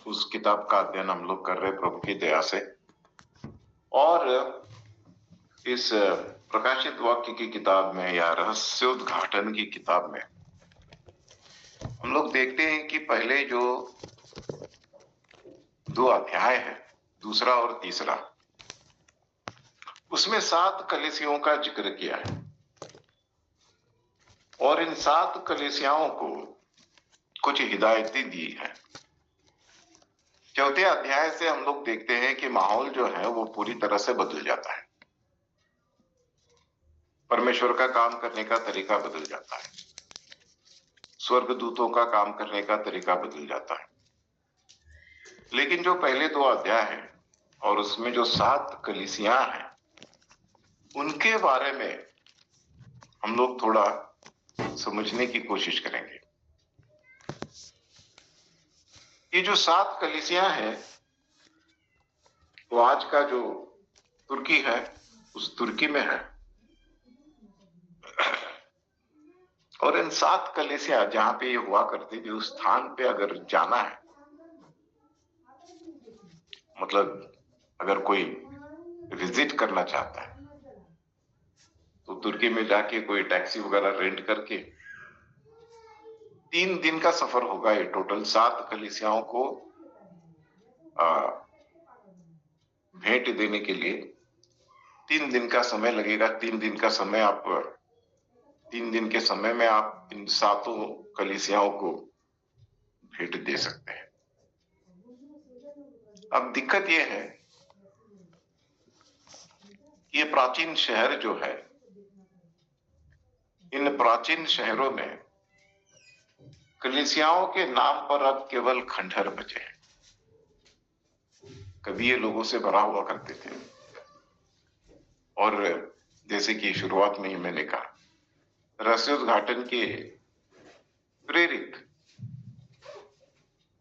उस किताब का अध्ययन हम लोग कर रहे हैं प्रभु की दया से। और इस प्रकाशित वाक्य की किताब में या रहस्योद्घाटन की किताब में हम लोग देखते हैं कि पहले जो 2 अध्याय है, दूसरा और तीसरा, उसमें 7 कलीसियाओं का जिक्र किया है और इन 7 कलीसियाओं को कुछ हिदायतें दी है। चौथे अध्याय से हम लोग देखते हैं कि माहौल जो है वो पूरी तरह से बदल जाता है। परमेश्वर का काम करने का तरीका बदल जाता है, स्वर्गदूतों का काम करने का तरीका बदल जाता है। लेकिन जो पहले 2 अध्याय हैं और उसमें जो 7 कलीसियां हैं, उनके बारे में हम लोग थोड़ा समझने की कोशिश करेंगे। ये जो 7 कलीसियां हैं वो आज का जो तुर्की है उस तुर्की में है। और इन 7 कलीसिया जहां पे ये हुआ करती थी, उस स्थान पे अगर जाना है, मतलब अगर कोई विजिट करना चाहता है तो तुर्की में जाके कोई टैक्सी वगैरह रेंट करके 3 दिन का सफर होगा। ये टोटल 7 कलीसियाओं को भेंट देने के लिए 3 दिन का समय लगेगा। 3 दिन का समय आप 3 दिन के समय में आप इन 7 कलीसियाओं को भेंट दे सकते हैं। अब दिक्कत यह है, ये प्राचीन शहर जो है, इन प्राचीन शहरों में कलीसियाओं के नाम पर अब केवल खंडहर बचे हैं। कभी ये लोगों से भरा हुआ करते थे और जैसे कि शुरुआत में ही मैंने कहा, रहस्योद्घाटन के प्रेरित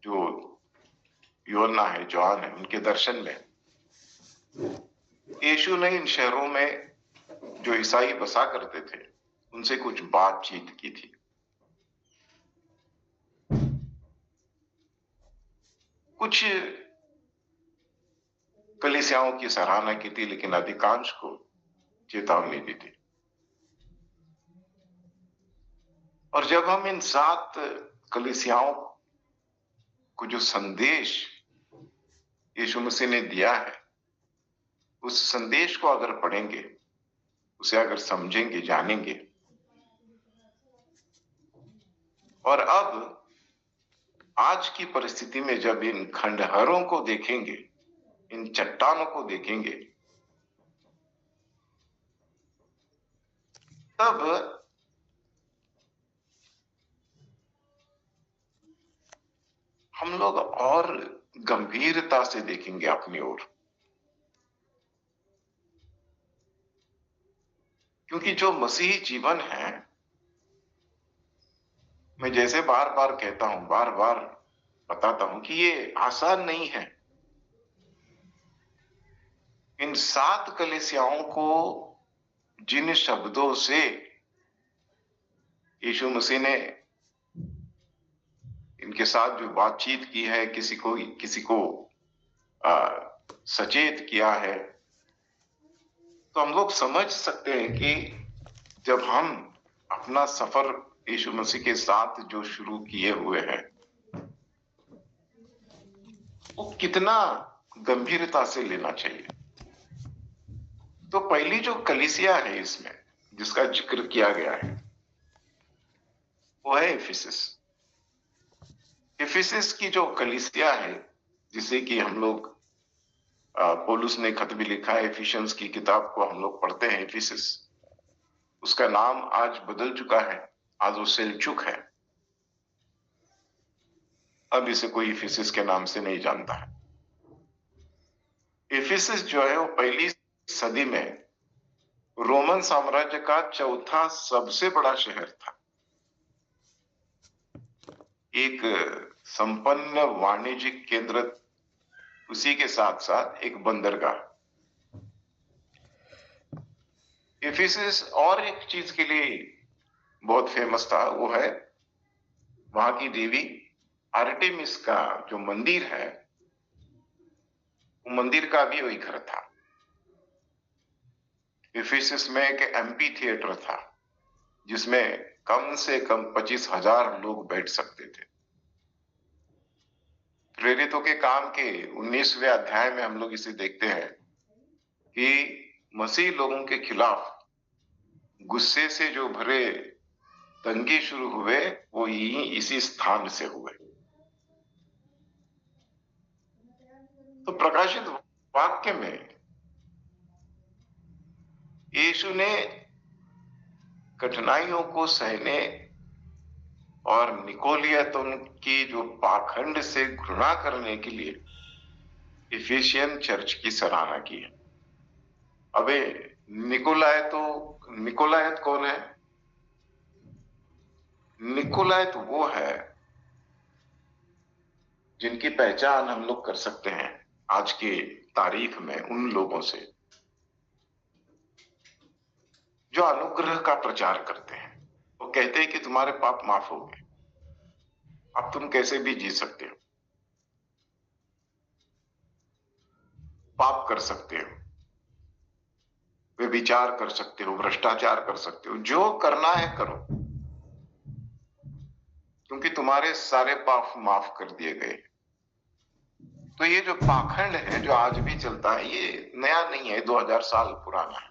जो यूहन्ना है, जॉन है, उनके दर्शन में यीशु ने इन शहरों में जो ईसाई बसा करते थे उनसे कुछ बातचीत की थी। कुछ कलीसियाओं की सराहना की थी, लेकिन अधिकांश को चेतावनी दी थी। और जब हम इन 7 कलीसियाओं को जो संदेश यीशु मसीह ने दिया है, उस संदेश को अगर पढ़ेंगे, उसे अगर समझेंगे, जानेंगे, और अब आज की परिस्थिति में जब इन खंडहरों को देखेंगे, इन चट्टानों को देखेंगे, तब हम लोग और गंभीरता से देखेंगे अपनी ओर। क्योंकि जो मसीही जीवन है, मैं जैसे बार बार कहता हूं, बार बार बताता हूं कि ये आसान नहीं है। इन 7 कलीसियाओं को जिन शब्दों से यीशु मसीह ने इनके साथ जो बातचीत की है, किसी को सचेत किया है, तो हम लोग समझ सकते हैं कि जब हम अपना सफर यीशु मसीह के साथ जो शुरू किए हुए हैं, वो कितना गंभीरता से लेना चाहिए। तो पहली जो कलीसिया है इसमें जिसका जिक्र किया गया है, वो है इफिसस। इफिसस की जो कलीसिया है, जिसे कि हम लोग पौलुस ने खत भी लिखा है, इफिशियंस की किताब को हम लोग पढ़ते हैं इफिसस, उसका नाम आज बदल चुका है, आज वो सेल्जुक है। अब इसे कोई इफिसस के नाम से नहीं जानता है। इफिसस जो है वो पहली सदी में रोमन साम्राज्य का चौथा सबसे बड़ा शहर था। एक संपन्न वाणिज्यिक केंद्र, उसी के साथ साथ एक बंदरगाह। इफिसस और एक चीज के लिए बहुत फेमस था, वो है वहां की देवी आर्टेमिस का जो मंदिर है, वो मंदिर का भी वही घर था। इफिसस में एक एम्पी थिएटर था जिसमें कम से कम 25,000 लोग बैठ सकते थे। प्रेरितों के काम के 19वें अध्याय में हम लोग इसे देखते हैं कि मसीह लोगों के खिलाफ गुस्से से जो भरे दंगे शुरू हुए, वो यही इसी स्थान से हुए। तो प्रकाशित वाक्य में यीशु ने कठिनाइयों को सहने और निकोलियतों की जो पाखंड से घृणा करने के लिए इफिसियन चर्च की सराहना की है। अबे निकोलायत कौन है? निकोलायत वो है जिनकी पहचान हम लोग कर सकते हैं आज के तारीख में उन लोगों से जो अनुग्रह का प्रचार करते हैं। वो कहते हैं कि तुम्हारे पाप माफ हो गए, अब तुम कैसे भी जी सकते हो, पाप कर सकते हो, व्यभिचार कर सकते हो, भ्रष्टाचार कर सकते हो, जो करना है करो, क्योंकि तुम्हारे सारे पाप माफ कर दिए गए। तो ये जो पाखंड है जो आज भी चलता है, ये नया नहीं है, 2000 साल पुराना है।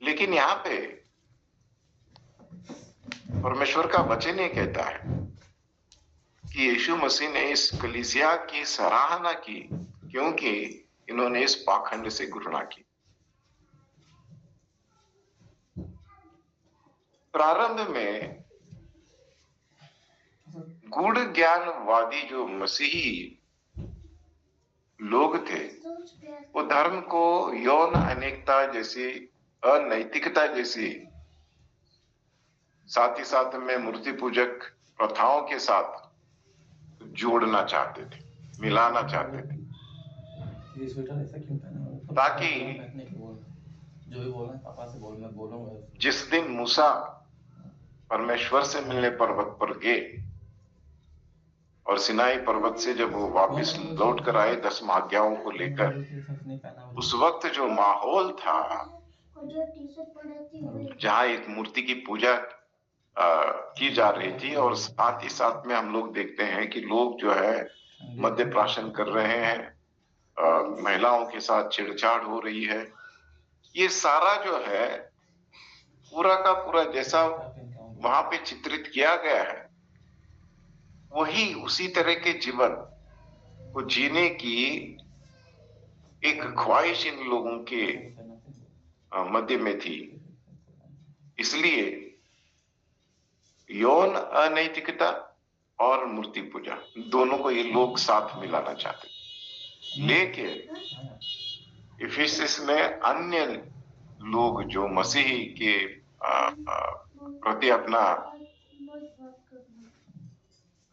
लेकिन यहाँ पे परमेश्वर का वचन ये कहता है कि यीशु मसीह ने इस कलीसिया की सराहना की क्योंकि इन्होंने इस पाखंड से घृणा की। प्रारंभ में गूढ़ ज्ञानवादी जो मसीही लोग थे, वो धर्म को यौन अनेकता जैसी, अनैतिकता जैसी, साथ ही साथ में मूर्ति पूजक प्रथाओं के साथ जोड़ना चाहते थे, मिलाना चाहते थे, ताकि जो भी बोलना पापा से बोल, मैं बोलूंगा। जिस दिन मूसा परमेश्वर से मिलने पर्वत पर गए और सिनाई पर्वत से जब वो वापस लौट कर आए 10 आज्ञाओं को लेकर, उस वक्त जो माहौल था जहां एक मूर्ति की पूजा की जा रही थी और साथ ही साथ में हम लोग देखते हैं कि लोग जो है मद्य प्राशन कर रहे हैं, महिलाओं के साथ छेड़छाड़ हो रही है। ये सारा जो है पूरा का पूरा जैसा वहां पे चित्रित किया गया है, वही उसी तरह के जीवन को जीने की एक ख्वाहिश इन लोगों के मध्य में थी। इसलिए यौन अनैतिकता और मूर्ति पूजा दोनों को ये लोग साथ मिलाना चाहते, लेकिन इफिसस में अन्य लोग जो मसीही के प्रति अपना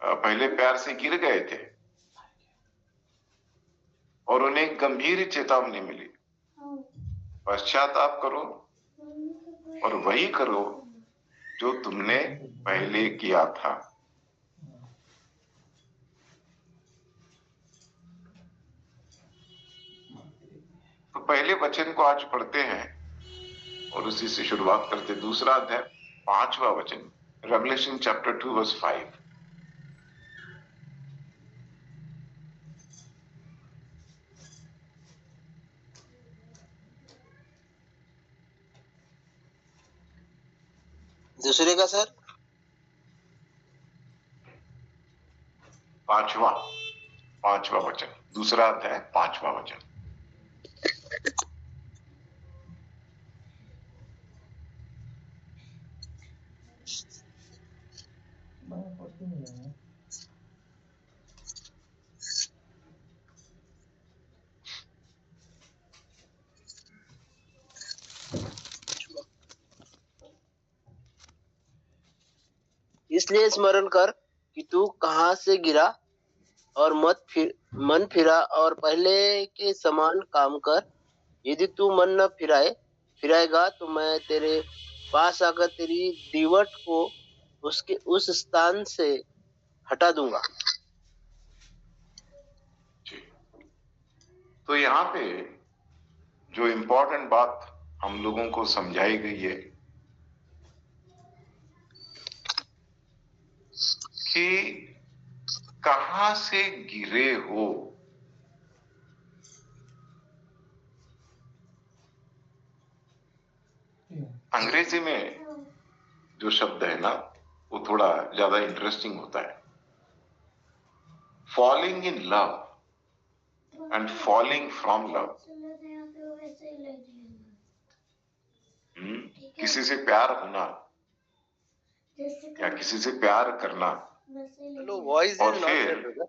पहले प्यार से गिर गए थे और उन्हें गंभीर चेतावनी मिली, पश्चाताप करो और वही करो जो तुमने पहले किया था। तो पहले वचन को आज पढ़ते हैं और उसी से शुरुआत करते। दूसरा अध्याय 5वां वचन, रेवलेशन चैप्टर 2 वर्स 5। दूसरे का सर पांचवा वचन, दूसरा अध्याय 5वां वचन। इसलिए स्मरण कर कि तू कहाँ से गिरा और मन फिरा और पहले के समान काम कर। यदि तू मन न फिराएगा तो मैं तेरे पास आकर तेरी दीवट को उसके उस स्थान से हटा दूंगा। जी। तो यहाँ पे जो इम्पोर्टेंट बात हम लोगों को समझाई गई है कि कहां से गिरे हो। अंग्रेजी में जो शब्द है ना वो थोड़ा ज्यादा इंटरेस्टिंग होता है। Falling in love and falling from love. किसी से प्यार होना या किसी से प्यार करना हेलो, वॉइस और इज नॉट देयर फिर brother.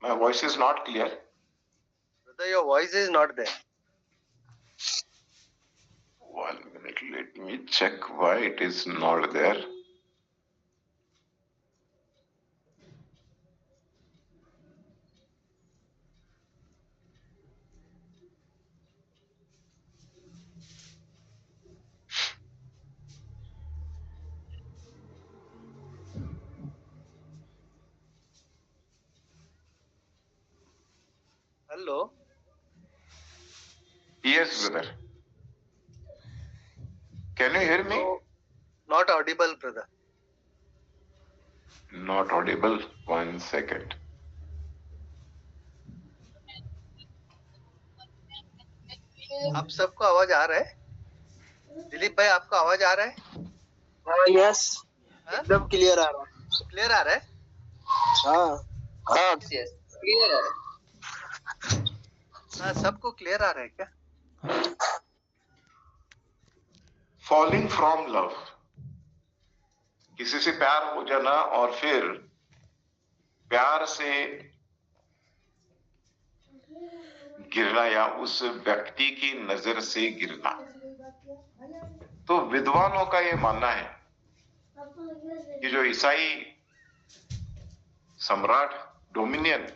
My voice is not clear. Brother, your voice is not there. 1 minute, let me check why it is not there. Hello. Yes, brother. Can you hear me? Not Audible brother. Not audible. 1 second. आप सबको आवाज आ रहा है? दिलीप भाई, आपको आवाज आ रहा है? यस, एकदम क्लियर आ रहा है। क्लियर आ रहा है? हाँ हाँ, यस क्लियर आ रहा है। हाँ, सबको क्लियर आ रहा है क्या? Falling from love. किसी से प्यार हो जाना और फिर प्यार से गिरना या उस व्यक्ति की नजर से गिरना। तो विद्वानों का यह मानना है कि जो ईसाई सम्राट डोमिनियन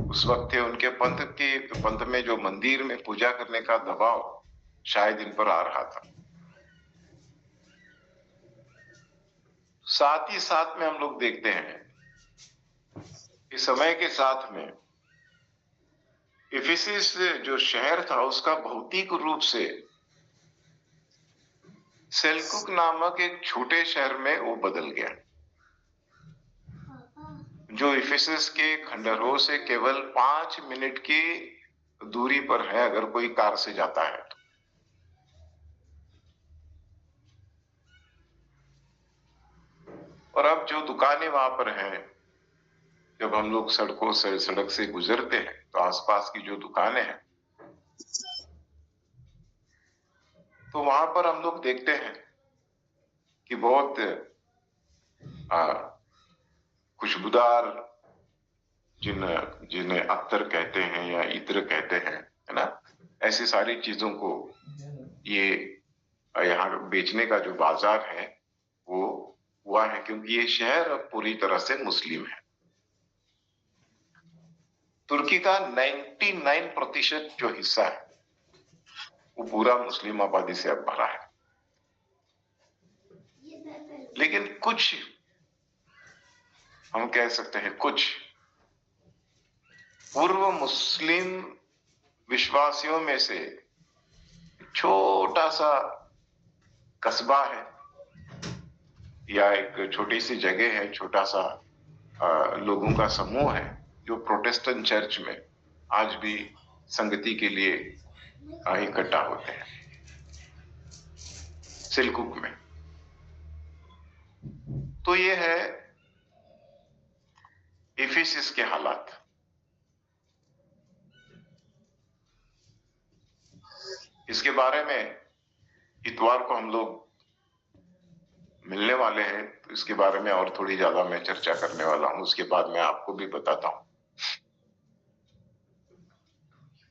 उस वक्त थे, उनके पंथ में जो मंदिर में पूजा करने का दबाव शायद इन पर आ रहा था। साथ ही साथ में हम लोग देखते हैं कि समय के साथ में इफिसस जो शहर था उसका भौतिक रूप से सेल्कुक नामक एक छोटे शहर में वो बदल गया, जो इफिसस के खंडहरों से केवल 5 मिनट की दूरी पर है अगर कोई कार से जाता है तो। और अब जो दुकानें वहां पर हैं, जब हम लोग सड़क से गुजरते हैं तो आसपास की जो दुकानें हैं तो वहां पर हम लोग देखते हैं कि बहुत खुशबूदार जिन्हें अत्तर कहते हैं या इत्र कहते हैं, है ना, ऐसी सारी चीजों को ये यहाँ बेचने का जो बाजार है वो हुआ है, क्योंकि ये शहर अब पूरी तरह से मुस्लिम है। तुर्की का 99% जो हिस्सा है वो पूरा मुस्लिम आबादी से अब भरा है। लेकिन कुछ, हम कह सकते हैं कुछ पूर्व मुस्लिम विश्वासियों में से छोटा सा कस्बा है या एक छोटी सी जगह है, छोटा सा लोगों का समूह है जो प्रोटेस्टेंट चर्च में आज भी संगति के लिए इकट्ठा होते हैं, सिलकुक में। तो ये है इफिसस के हालात। इसके बारे में इतवार को हम लोग मिलने वाले हैं, तो इसके बारे में और थोड़ी ज्यादा मैं चर्चा करने वाला हूं, उसके बाद मैं आपको भी बताता हूं।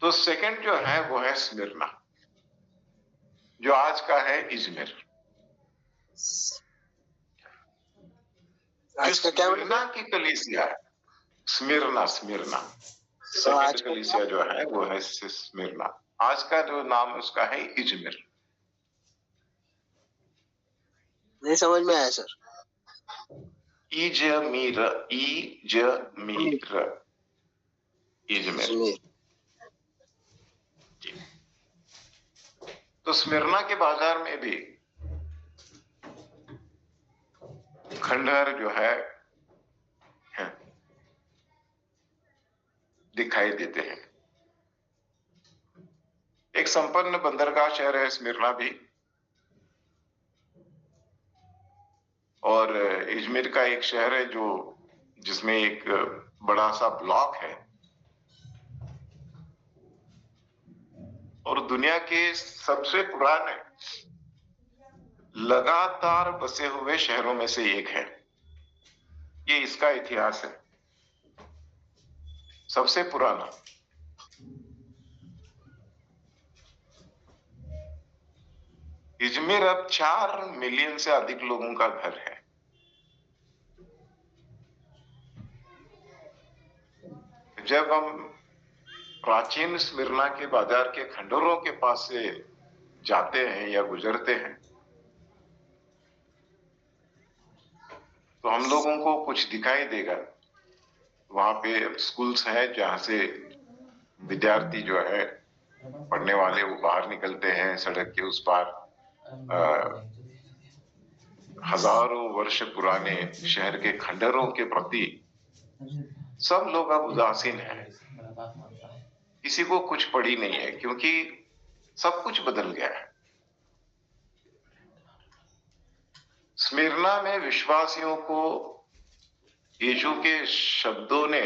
तो सेकंड जो है वो है स्मिर्ना, जो आज का है इजमिर। आज का क्या स्मिर्ना की कलीसिया है, स्मिर्ना सेकंड कलीसिया जो है वो है स्मिर्ना। आज का जो नाम उसका है इजमिर। नहीं समझ में आया sir. Izmir, Izmir, Izmir. Ajmer. तो स्मिरना के बाजार में भी खंडहर जो है दिखाई देते हैं। एक संपन्न बंदरगाह शहर है स्मिरना भी, और इजमिर का एक शहर है जो जिसमें एक बड़ा सा ब्लॉक है, और दुनिया के सबसे पुराने लगातार बसे हुए शहरों में से एक है। ये इसका इतिहास है, सबसे पुराना। इजमिर अब 4 मिलियन से अधिक लोगों का घर है। जब हम प्राचीन स्मिरना के बाजार के खंडहरों के पास से जाते हैं या गुजरते हैं, तो हम लोगों को कुछ दिखाई देगा। वहां पे स्कूल्स हैं जहां से विद्यार्थी जो है पढ़ने वाले वो बाहर निकलते हैं सड़क के उस पार। हजारों वर्ष पुराने शहर के खंडहरों के प्रति सब लोग अब उदासीन हैं। किसी को कुछ पड़ी नहीं है, क्योंकि सब कुछ बदल गया है। स्मिरना में विश्वासियों को यीशु के शब्दों ने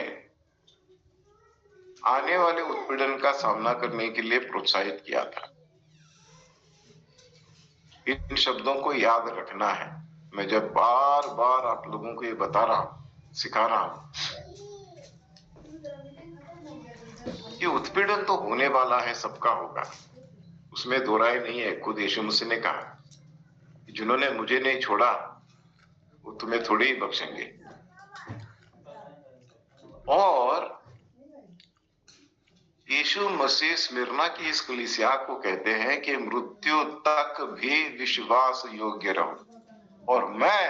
आने वाले उत्पीड़न का सामना करने के लिए प्रोत्साहित किया था। इन शब्दों को याद रखना है। मैं जब बार बार आप लोगों को ये बता रहा हूं, सिखा रहा हूं कि उत्पीड़न तो होने वाला है, सबका होगा, उसमें दो राय नहीं है। खुद यीशु मसीह ने कहा, जिन्होंने मुझे नहीं छोड़ा वो तुम्हें थोड़े ही बख्शेंगे। और यीशु मसीह स्मिरना की इस कलीसिया को कहते हैं कि मृत्यु तक भी विश्वास योग्य रहो, और मैं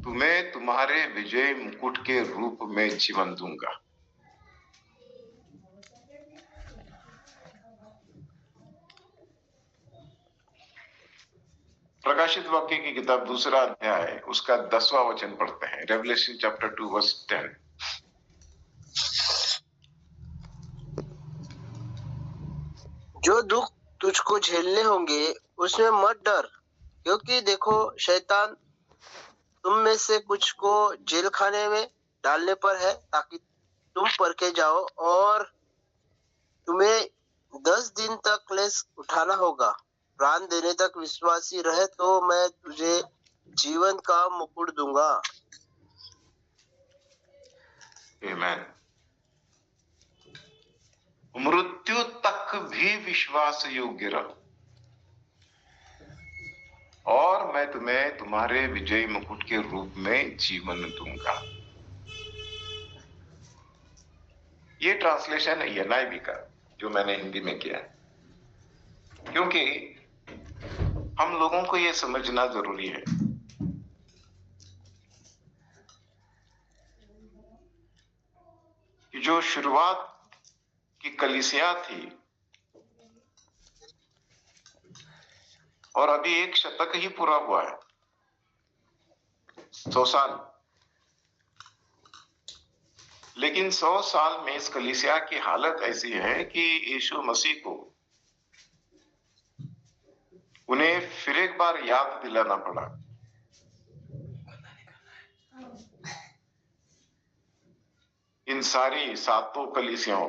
तुम्हें तुम्हारे विजय मुकुट के रूप में जीवन दूंगा। प्रकाशित वाक्य की किताब 2 अध्याय उसका 10वां वचन पढ़ते हैं। Revelation chapter 2 verse 10। जो दुख तुझको झेलने होंगे उसमें मत डर, क्योंकि देखो शैतान तुम में से कुछ को जेल खाने में डालने पर है, ताकि तुम परखे जाओ, और तुम्हें 10 दिन तक क्लेश उठाना होगा। प्राण देने तक विश्वासी रहे तो मैं तुझे जीवन का मुकुट दूंगा। आमीन। मृत्यु तक भी विश्वास योग्य रहो, और मैं तुम्हें तुम्हारे विजय मुकुट के रूप में जीवन दूंगा। ये ट्रांसलेशन है NIV का, जो मैंने हिंदी में किया है, क्योंकि हम लोगों को यह समझना जरूरी है कि जो शुरुआत की कलीसिया थी, और अभी 1 शतक ही पूरा हुआ है, 100 साल, लेकिन 100 साल में इस कलीसिया की हालत ऐसी है कि यीशु मसीह को उन्हें फिर एक बार याद दिलाना पड़ा इन सारी 7 कलीसियाओं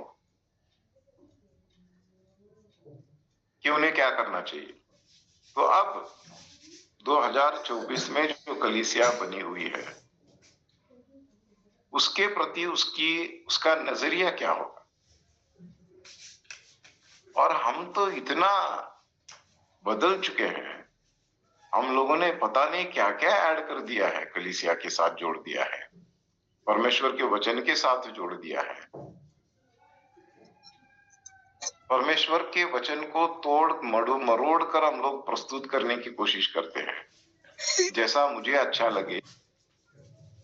कि उन्हें क्या करना चाहिए। तो अब 2024 में जो कलीसिया बनी हुई है, उसके प्रति उसका नजरिया क्या होगा। और हम तो इतना बदल चुके हैं, हम लोगों ने पता नहीं क्या क्या ऐड कर दिया है, कलीसिया के साथ जोड़ दिया है, परमेश्वर के वचन के साथ जोड़ दिया है। परमेश्वर के वचन को तोड़ मरोड़ कर हम लोग प्रस्तुत करने की कोशिश करते हैं। जैसा मुझे अच्छा लगे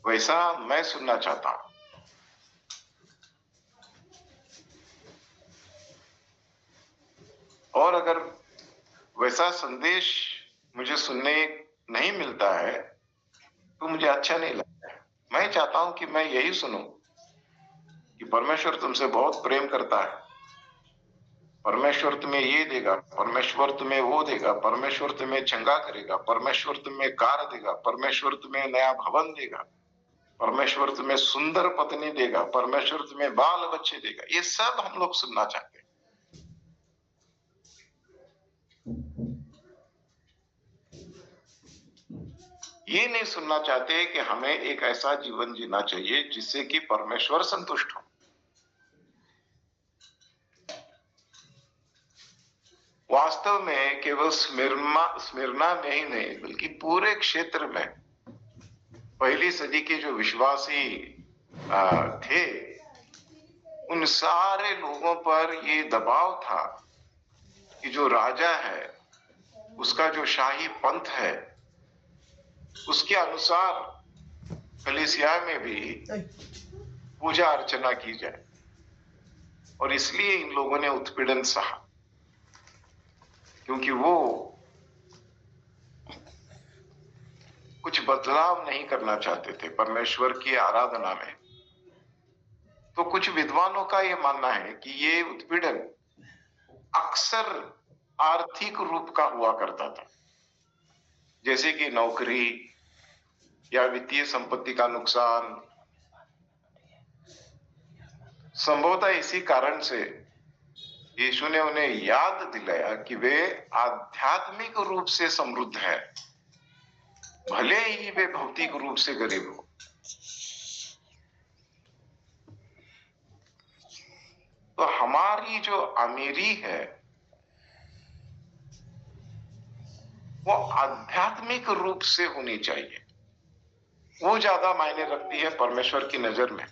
वैसा मैं सुनना चाहता हूं। और अगर वैसा संदेश मुझे सुनने नहीं मिलता है तो मुझे अच्छा नहीं लगता है। मैं चाहता हूं कि मैं यही सुनूं कि परमेश्वर तुमसे बहुत प्रेम करता है, परमेश्वर तुम्हें ये देगा, परमेश्वर तुम्हें वो देगा, परमेश्वर तुम्हें चंगा करेगा, परमेश्वर तुम्हें कार देगा, परमेश्वर तुम्हें नया भवन देगा, परमेश्वर तुम्हें सुंदर पत्नी देगा, परमेश्वर तुम्हें बाल बच्चे देगा। ये सब हम लोग सुनना चाहते हैं। ये नहीं सुनना चाहते कि हमें एक ऐसा जीवन जीना चाहिए जिससे कि परमेश्वर संतुष्ट हो। वास्तव में केवल स्मिर्ना में ही नहीं बल्कि पूरे क्षेत्र में पहली सदी के जो विश्वासी थे, उन सारे लोगों पर ये दबाव था कि जो राजा है, उसका जो शाही पंथ है, उसके अनुसार कलीसिया में भी पूजा अर्चना की जाए। और इसलिए इन लोगों ने उत्पीड़न सहा, क्योंकि वो कुछ बदलाव नहीं करना चाहते थे परमेश्वर की आराधना में। तो कुछ विद्वानों का यह मानना है कि ये उत्पीड़न अक्सर आर्थिक रूप का हुआ करता था, जैसे कि नौकरी या वित्तीय संपत्ति का नुकसान। संभवतः इसी कारण से यीशु ने उन्हें याद दिलाया कि वे आध्यात्मिक रूप से समृद्ध हैं, भले ही वे भौतिक रूप से गरीब हो। तो हमारी जो अमीरी है वो आध्यात्मिक रूप से होनी चाहिए। वो ज्यादा मायने रखती है परमेश्वर की नजर में।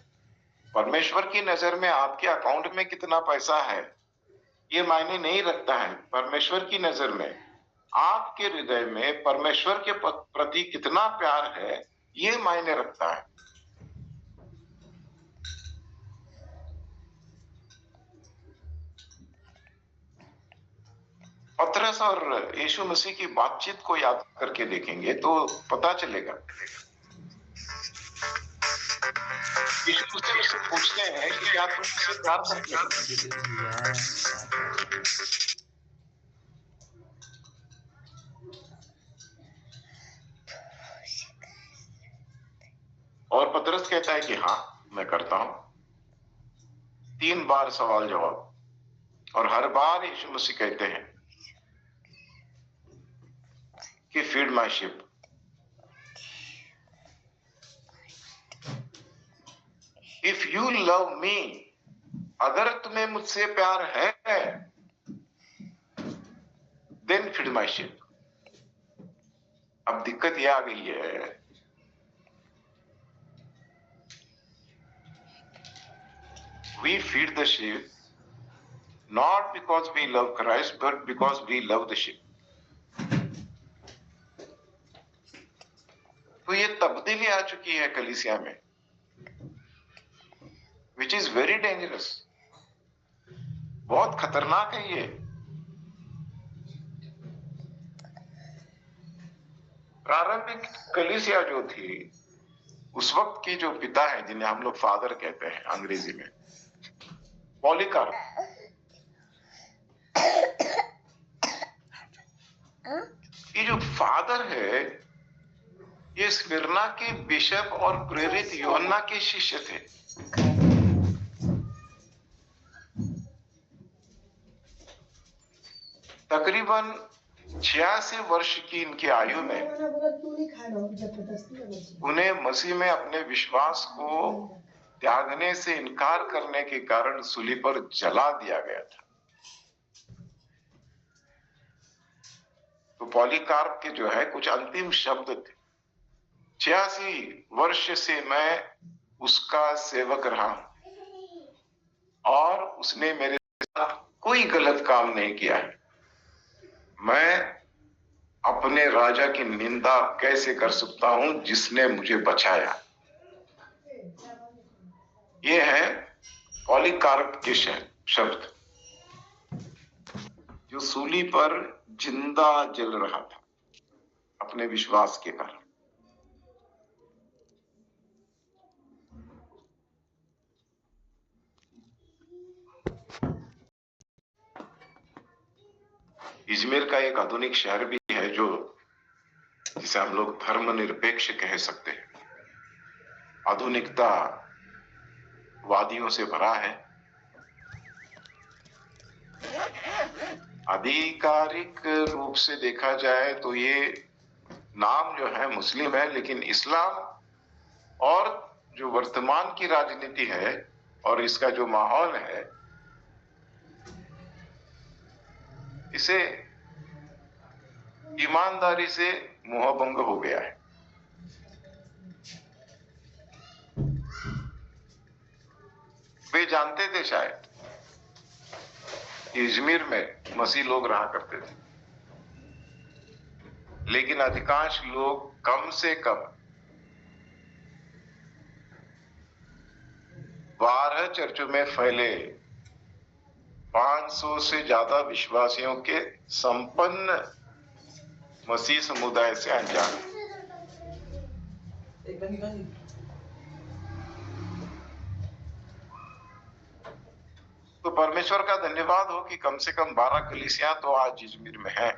परमेश्वर की नजर में आपके अकाउंट में कितना पैसा है ये मायने नहीं रखता है। परमेश्वर की नजर में आपके हृदय में परमेश्वर के प्रति कितना प्यार है ये मायने रखता है। पतरस और यीशु मसीह की बातचीत को याद करके देखेंगे तो पता चलेगा। यीशु मसीह उससे पूछते हैं कि क्या तुम मुझसे प्यार करते हो? और पतरस कहता है कि हाँ मैं करता हूं। 3 बार सवाल जवाब, और हर बार यीशु मसीह कहते हैं कि feed my ship. If you love me, अगर तुम्हें मुझसे प्यार है, देन फीड माय शिप। अब दिक्कत यह आ गई है we feed the sheep not because we love Christ but because we love the sheep. तो ये तब्दीली आ चुकी है कलीसिया में, which is very dangerous. बहुत खतरनाक है ये। प्रारंभिक कलीसिया जो थी, उस वक्त की जो पिता है जिन्हें हम लोग फादर कहते हैं अंग्रेजी में, पॉलीकार्प, ये जो फादर है ये स्मिर्ना के बिशप और प्रेरित यूहन्ना के शिष्य थे। तकरीबन 86 वर्ष की इनकी आयु में उन्हें मसीह में अपने विश्वास को त्यागने से इनकार करने के कारण सूली पर जला दिया गया था। तो पॉलीकार्प के जो है कुछ अंतिम शब्द थे, 86 वर्ष से मैं उसका सेवक रहा और उसने मेरे साथ कोई गलत काम नहीं किया है। मैं अपने राजा की निंदा कैसे कर सकता हूं जिसने मुझे बचाया। ये है पॉलीकार्प के शब्द, जो सूली पर जिंदा जल रहा था अपने विश्वास के कारण। इजमेर का एक आधुनिक शहर भी है जो जिसे हम लोग धर्मनिरपेक्ष कह सकते हैं। आधुनिकता वादियों से भरा है। आधिकारिक रूप से देखा जाए तो ये नाम जो है मुस्लिम है, लेकिन इस्लाम और जो वर्तमान की राजनीति है और इसका जो माहौल है, इसे ईमानदारी से मोहभंग हो गया है। वे जानते थे शायद कि इजमीर में मसीह लोग रहा करते थे, लेकिन अधिकांश लोग कम से कम 12 चर्चों में फैले 500 से ज्यादा विश्वासियों के संपन्न मसीह समुदाय से अनजान। तो परमेश्वर का धन्यवाद हो कि कम से कम 12 कलीसियां तो आज इजमीर में हैं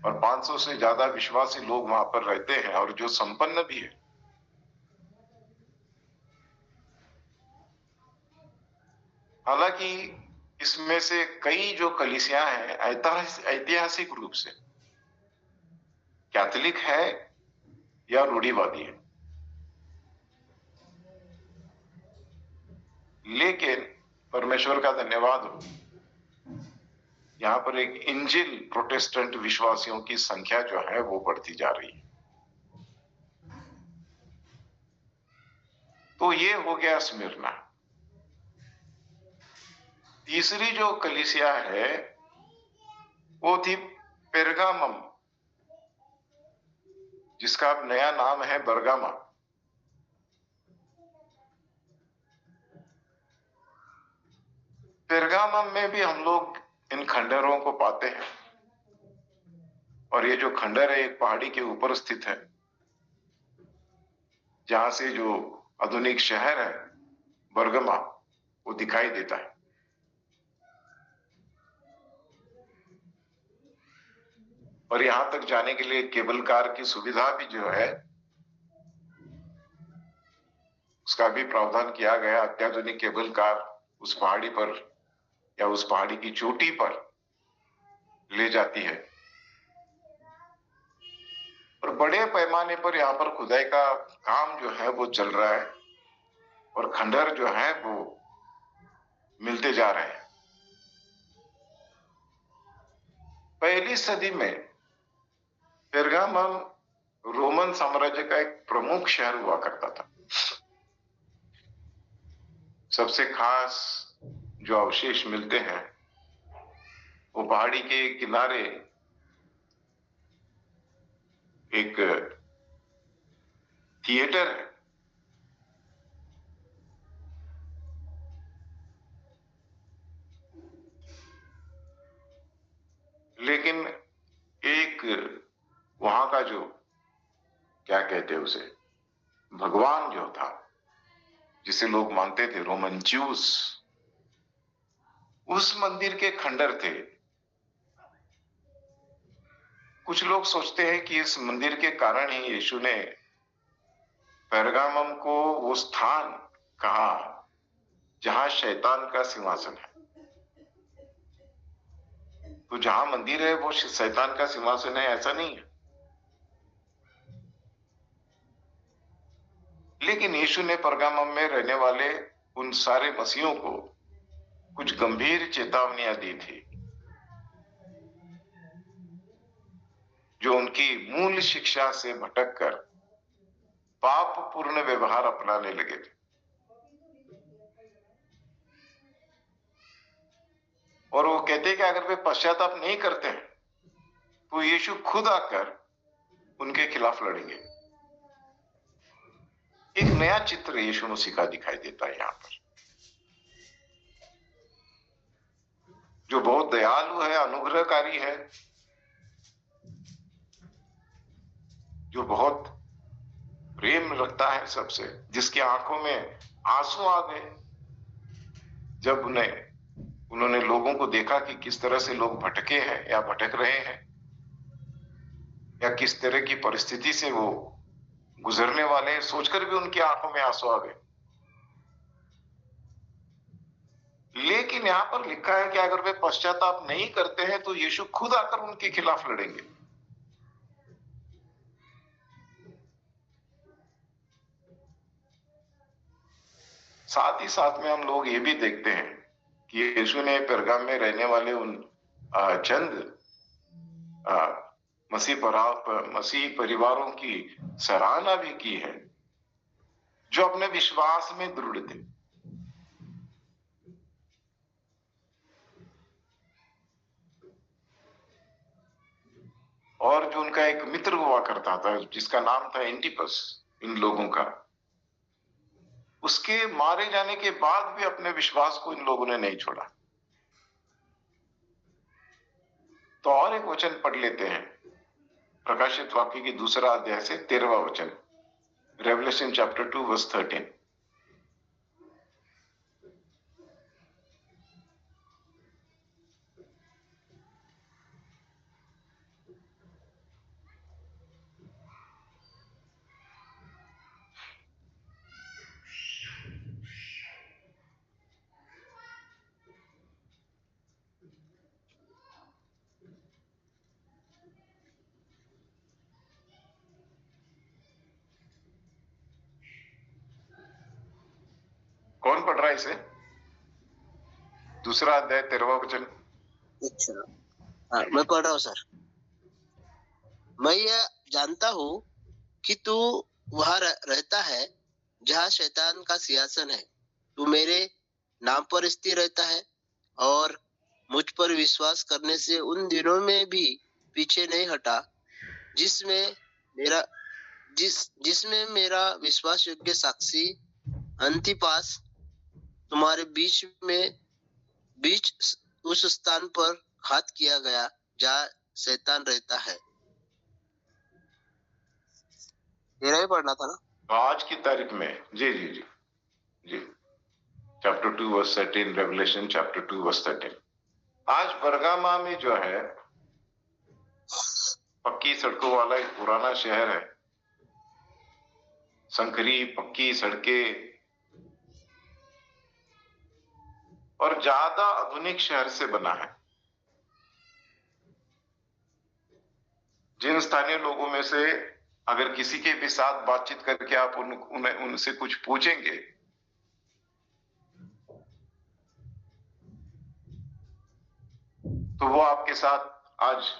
और 500 से ज्यादा विश्वासी लोग वहां पर रहते हैं और जो संपन्न भी है। हालांकि इसमें से कई जो कलीसियां हैं ऐतिहासिक रूप से कैथोलिक है या रूढ़िवादी है, लेकिन परमेश्वर का धन्यवाद हो, यहाँ पर एक इंजिल प्रोटेस्टेंट विश्वासियों की संख्या जो है वो बढ़ती जा रही है। तो ये हो गया स्मिरना। तीसरी जो कलीसिया है वो थी पेरगामम, जिसका अब नया नाम है बरगामा। पेरगामम में भी हम लोग इन खंडरों को पाते हैं, और ये जो खंडर है एक पहाड़ी के ऊपर स्थित है, जहां से जो आधुनिक शहर है बरगमा वो दिखाई देता है। और यहां तक जाने के लिए केबल कार की सुविधा भी जो है उसका भी प्रावधान किया गया। अत्याधुनिक केबल कार उस पहाड़ी पर या उस पहाड़ी की चोटी पर ले जाती है, और बड़े पैमाने पर यहाँ पर खुदाई का काम जो है वो चल रहा है और खंडर जो है वो मिलते जा रहे हैं। पहली सदी में पेरगामम रोमन साम्राज्य का एक प्रमुख शहर हुआ करता था। सबसे खास जो अवशेष मिलते हैं वो पहाड़ी के किनारे एक थिएटर है। लेकिन एक वहां का जो क्या कहते हैं उसे भगवान जो था जिसे लोग मानते थे रोमन ज्यूस, उस मंदिर के खंडर थे। कुछ लोग सोचते हैं कि इस मंदिर के कारण ही यीशु ने पेरगामम को वो स्थान कहा जहां शैतान का सिंहासन है। तो जहां मंदिर है वो शैतान का सिंहासन है ऐसा नहीं है, लेकिन यीशु ने पेरगामम में रहने वाले उन सारे मसीहों को कुछ गंभीर चेतावनियां दी थी जो उनकी मूल शिक्षा से भटककर पाप पूर्ण व्यवहार अपनाने लगे थे। और वो कहते हैं कि अगर वे पश्चाताप नहीं करते हैं तो यीशु खुद आकर उनके खिलाफ लड़ेंगे। एक नया चित्र यीशु मसीह का दिखाई देता है यहाँ पर, जो बहुत दयालु है, अनुग्रहकारी है, जो बहुत प्रेम रखता है सबसे, जिसकी आंखों में आंसू आ गए जब उन्होंने लोगों को देखा कि किस तरह से लोग भटके हैं या भटक रहे हैं, या किस तरह की परिस्थिति से वो गुजरने वाले हैं, सोचकर भी उनकी आंखों में आंसू आ गए। लेकिन यहां पर लिखा है कि अगर वे पश्चाताप नहीं करते हैं तो यीशु खुद आकर उनके खिलाफ लड़ेंगे। साथ ही साथ में हम लोग ये भी देखते हैं कि यीशु ने पेरगाम में रहने वाले उन चंद मसीह परिवारों की सराहना भी की है जो अपने विश्वास में दृढ़ थे। और जो उनका एक मित्र हुआ करता था जिसका नाम था एंटिपस, इन लोगों का, उसके मारे जाने के बाद भी अपने विश्वास को इन लोगों ने नहीं छोड़ा। तो और एक वचन पढ़ लेते हैं, प्रकाशित वाक्य की 2 अध्याय से 13वां वचन, रेवलेशन चैप्टर 2 वर्स 13। कौन पढ़ रहा है इसे? 2 अध्याय 13वां वचन। अच्छा, हाँ, मैं पढ़ रहा हूँ सर। मैं यह जानता हूँ कि तू वहां रहता है जहाँ शैतान का सिंहासन है। तू मेरे नाम पर स्थिर रहता है और मुझ पर विश्वास करने से उन दिनों में भी पीछे नहीं हटा जिसमें मेरा विश्वास योग्य साक्षी अंतिपास तुम्हारे बीच उस स्थान पर घात किया गया जहाँ शैतान रहता है। तेरा ही पढ़ना था ना? तो आज की तारीख में जी जी जी जी chapter 2 verse 13, revelation chapter 2 verse 13। आज बरगामा में जो है पक्की सड़कों वाला एक पुराना शहर है, संकरी पक्की सड़कें और ज्यादा आधुनिक शहर से बना है। जिन स्थानीय लोगों में से अगर किसी के भी साथ बातचीत करके आप उनसे कुछ पूछेंगे तो वो आपके साथ आज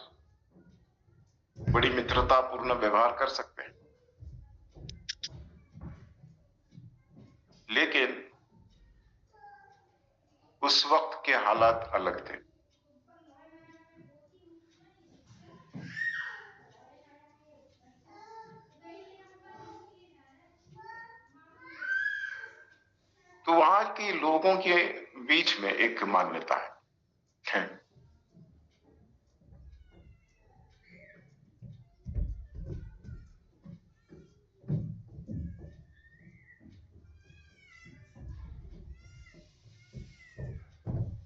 बड़ी मित्रतापूर्ण व्यवहार कर सकते हैं। लेकिन उस वक्त के हालात अलग थे। तो वहां के लोगों के बीच में एक मान्यता है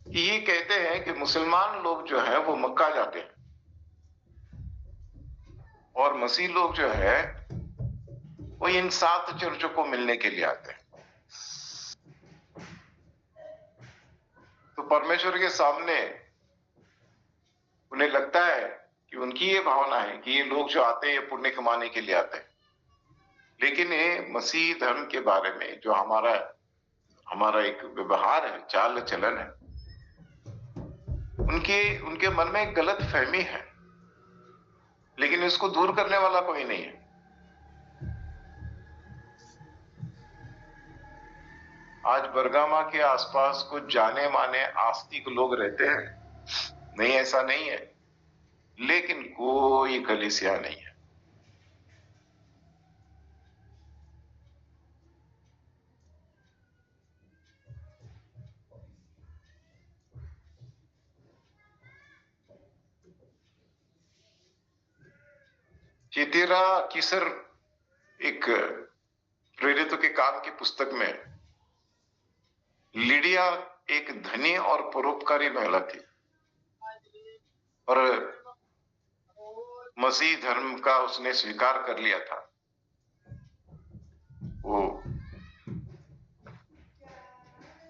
कि ये कहते हैं कि मुसलमान लोग जो है वो मक्का जाते हैं और मसीह लोग जो है वो इन 7 चर्चों को मिलने के लिए आते हैं। तो परमेश्वर के सामने उन्हें लगता है कि उनकी ये भावना है कि ये लोग जो आते हैं ये पुण्य कमाने के लिए आते हैं। लेकिन ये मसीह धर्म के बारे में जो हमारा एक व्यवहार है, चाल चलन है, उनके मन में एक गलत फहमी है, लेकिन इसको दूर करने वाला कोई नहीं है। आज बरगामा के आसपास कुछ जाने माने आस्तिक लोग रहते हैं, नहीं ऐसा नहीं है, लेकिन कोई कलीसिया नहीं है। चितेरा किसर एक प्रेरितों के काम की पुस्तक में लिडिया एक धनी और परोपकारी महिला थी और मसीह धर्म का उसने स्वीकार कर लिया था। वो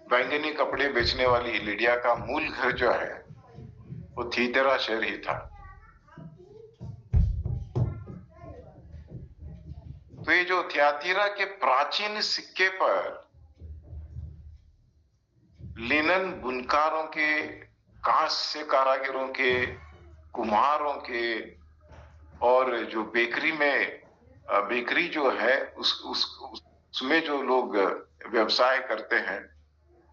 बैंगनी कपड़े बेचने वाली लिडिया का मूल घर जो है वो थीतेरा शहर ही था। तो ये जो थियातीरा के प्राचीन सिक्के पर लिनन बुनकारों के, कांस्य कारागिरों के, कुम्हारों के और जो बेकरी जो है उसमें जो लोग व्यवसाय करते हैं,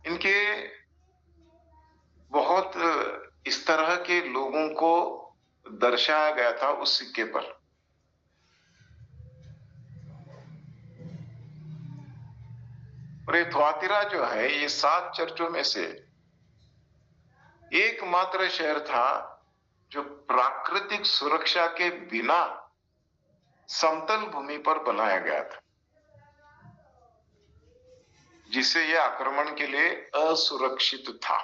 इनके बहुत इस तरह के लोगों को दर्शाया गया था उस सिक्के पर। और ये थुआतिरा जो है ये 7 चर्चों में से एकमात्र शहर था जो प्राकृतिक सुरक्षा के बिना समतल भूमि पर बनाया गया था, जिससे यह आक्रमण के लिए असुरक्षित था।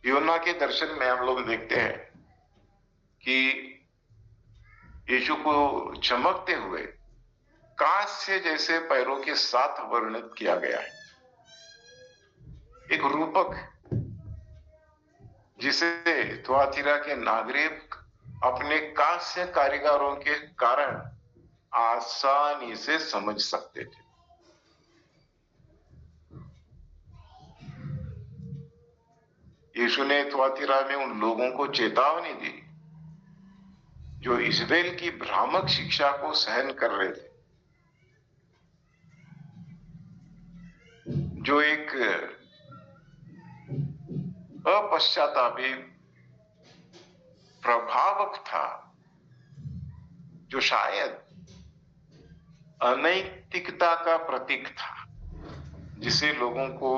योना के दर्शन में हम लोग देखते हैं कि यीशु को चमकते हुए कांस्य जैसे पैरों के साथ वर्णित किया गया है। एक रूपक जिसे थुआतिरा के नागरिक अपने कांस्य कारीगरों के कारण आसानी से समझ सकते थे। यीशु ने थुआतिरा में उन लोगों को चेतावनी दी जो इस्राएल की भ्रामक शिक्षा को सहन कर रहे थे, जो एक अपश्चातापी प्रभावक था, जो शायद अनैतिकता का प्रतीक था, जिसे लोगों को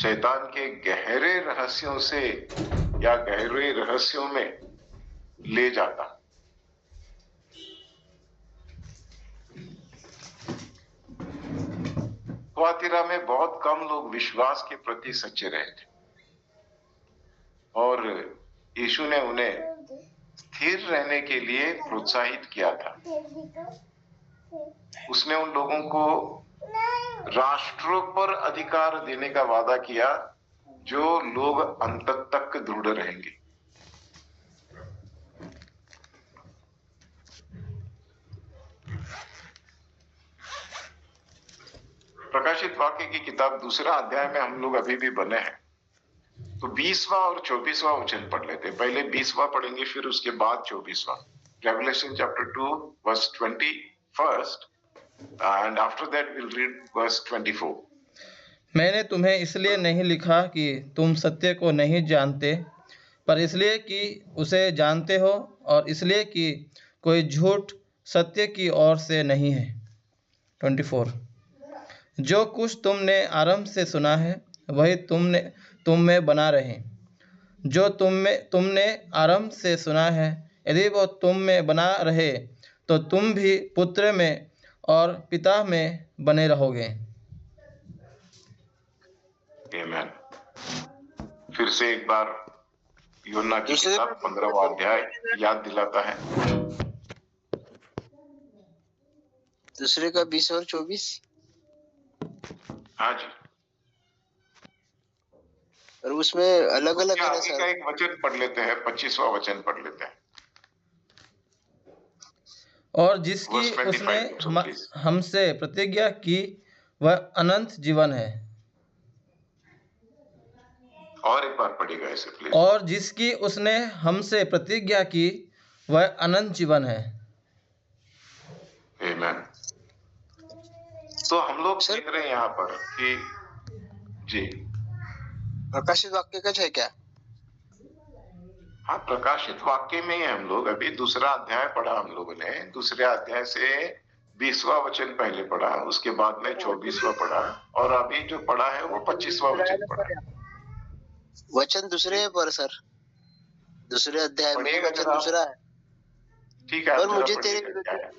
शैतान के गहरे रहस्यों से या गहरे रहस्यों में ले जाता। थुआतिरा में बहुत कम लोग विश्वास के प्रति सच्चे रहे थे और यीशु ने उन्हें स्थिर रहने के लिए प्रोत्साहित किया था। उसने उन लोगों को राष्ट्रों पर अधिकार देने का वादा किया, जो लोग अंत तक दृढ़ रहेंगे। प्रकाशित वाक्य की किताब 2 अध्याय में हम लोग अभी भी बने हैं, तो 20वां और 24वां वचन पढ़ लेते हैं। पहले 20वां पढ़ेंगे, फिर उसके बाद 24वां। Revelation chapter 2 verse 21 and after that we'll read verse 24. मैंने तुम्हें इसलिए नहीं लिखा कि तुम सत्य को नहीं जानते, पर इसलिए कि उसे जानते हो और इसलिए कि कोई झूठ सत्य की ओर से नहीं है। 24 जो कुछ तुमने आरंभ से सुना है वही तुम में बना रहे। जो तुमने आरंभ से सुना है, यदि वो तुम में बना रहे तो तुम भी पुत्र में और पिता में बने रहोगे। आमीन। फिर से एक बार यूहन्ना की किताब 15वां अध्याय याद दिलाता है। दूसरे का 20 और 24। हाँ जी, और उसमें अलग अलग है ना आगे का सर? एक वचन पढ़ लेते हैं, 25वां वचन पढ़ लेते हैं। और जिसकी Verse 25, उसने please. हमसे प्रतिज्ञा की वह अनंत जीवन है। और एक बार पढ़िएगा इसे प्लीज। और जिसकी उसने हमसे प्रतिज्ञा की वह अनंत जीवन है। आमीन। तो हम लोग देख रहे हैं यहाँ पर कि जी प्रकाशित वाक्य का है क्या? हाँ, प्रकाशित वाक्य में ही हम लोग अभी दूसरा अध्याय पढ़ा हम लोगों ने। दूसरे अध्याय से 20वां वचन पहले पढ़ा, उसके बाद में 24वां पढ़ा, और अभी जो पढ़ा है वो 25वां वचन पढ़ा है। वचन दूसरे है पर सर, दूसरे अध्याय में पढ़िएगा वचन जरा। दूसरा है। ठीक है, पर आप जरा मुझे तेरे पढ़िएगा क्या है।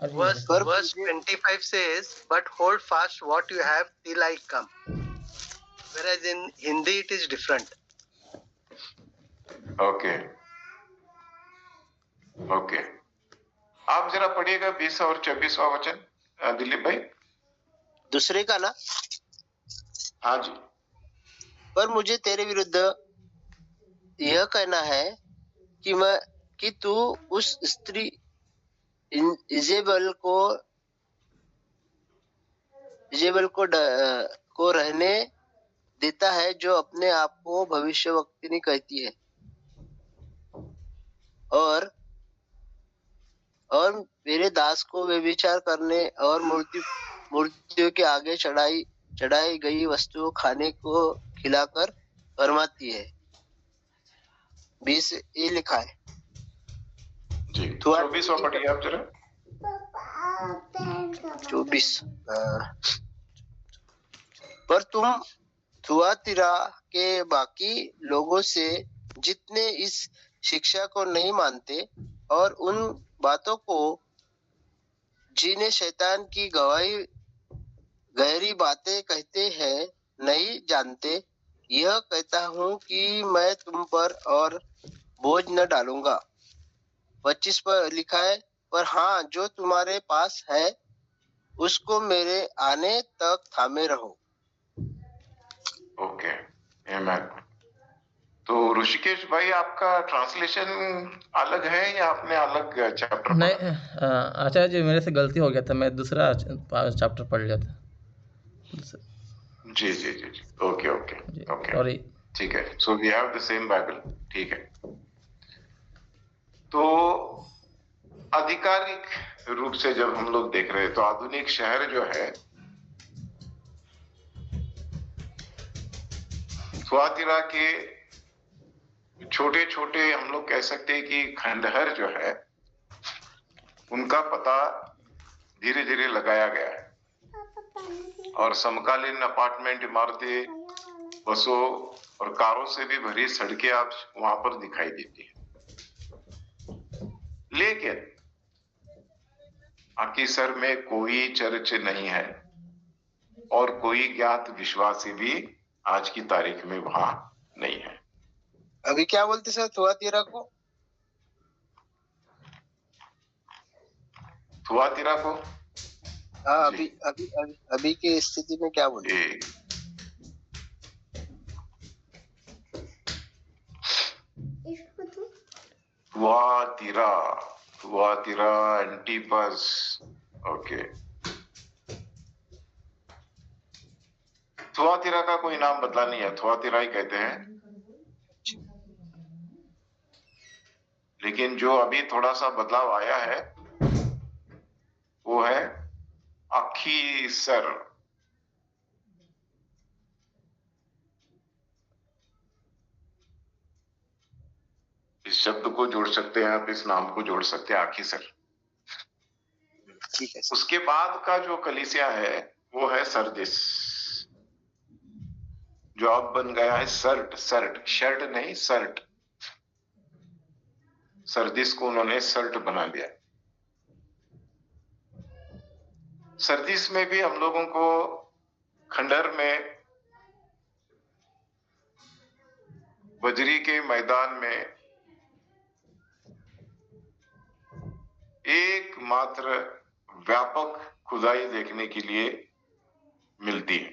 verse 25 says, but hold fast what you have till I come. Whereas in Hindi it is different. Okay okay, आप जरा पढ़िएगा 20 और 24वां वचन दिलीप भाई। दूसरे का ना? हाँ जी। पर मुझे तेरे विरुद्ध यह कहना है कि तू उस स्त्री इजेबल को रहने देता है जो अपने आप को भविष्यवक्तिनी कहती है और मेरे दास को व्यभिचार करने और मूर्तियों के आगे चढ़ाई गई वस्तुओं खाने को खिलाकर फरमाती है। 20 ये लिखा है जी। 24वां पढ़िए आप जरा। 24 पर तुम थुआतीरा के बाकी लोगों से जितने इस शिक्षा को नहीं मानते और उन बातों को जिन्हें शैतान की गहरी बातें कहते हैं नहीं जानते, यह कहता हूँ कि मैं तुम पर और बोझ न डालूंगा। 25 पर लिखा है, पर हाँ, जो तुम्हारे पास है उसको मेरे आने तक थामे रहो। ओके, आमेन। तो ऋषिकेश भाई, आपका ट्रांसलेशन अलग है या आपने अलग चैप्टर नहीं, पढ़ा? आचार्य जी मेरे से गलती हो गया था, मैं दूसरा चैप्टर पढ़ लिया था। जी जी जी जी, ओके ओके ओके, सॉरी। ठीक है। So we have the same Bible, ठीक है। तो आधिकारिक रूप से जब हम लोग देख रहे हैं तो आधुनिक शहर जो है थुआतीरा के छोटे छोटे, हम लोग कह सकते हैं कि खंडहर जो है, उनका पता धीरे धीरे लगाया गया है और समकालीन अपार्टमेंट इमारतें, बसों और कारों से भी भरी सड़कें आप वहां पर दिखाई देती है। लेकिन अकीसर में कोई चर्च नहीं है और कोई ज्ञात विश्वासी भी आज की तारीख में वहां नहीं है। अभी क्या बोलते सर थुआतीरा को? थुआतीरा को? हाँ, अभी की स्थिति में क्या बोलते? Thyatira एंटीपस, okay. थुआतीरा का कोई नाम बदला नहीं है, थुआतीरा ही कहते हैं। लेकिन जो अभी थोड़ा सा बदलाव आया है वो है अखीसर। इस शब्द को जोड़ सकते हैं आप, इस नाम को जोड़ सकते हैं, आखीसर। ठीक है। उसके बाद का जो कलीसिया है वो है सरदिस, जो अब बन गया है सर्ट। शर्ट नहीं, सर्ट। सरदिस को उन्होंने सर्ट बना दिया। सरदिस में भी हम लोगों को खंडहर में, बजरी के मैदान में एकमात्र व्यापक खुदाई देखने के लिए मिलती है।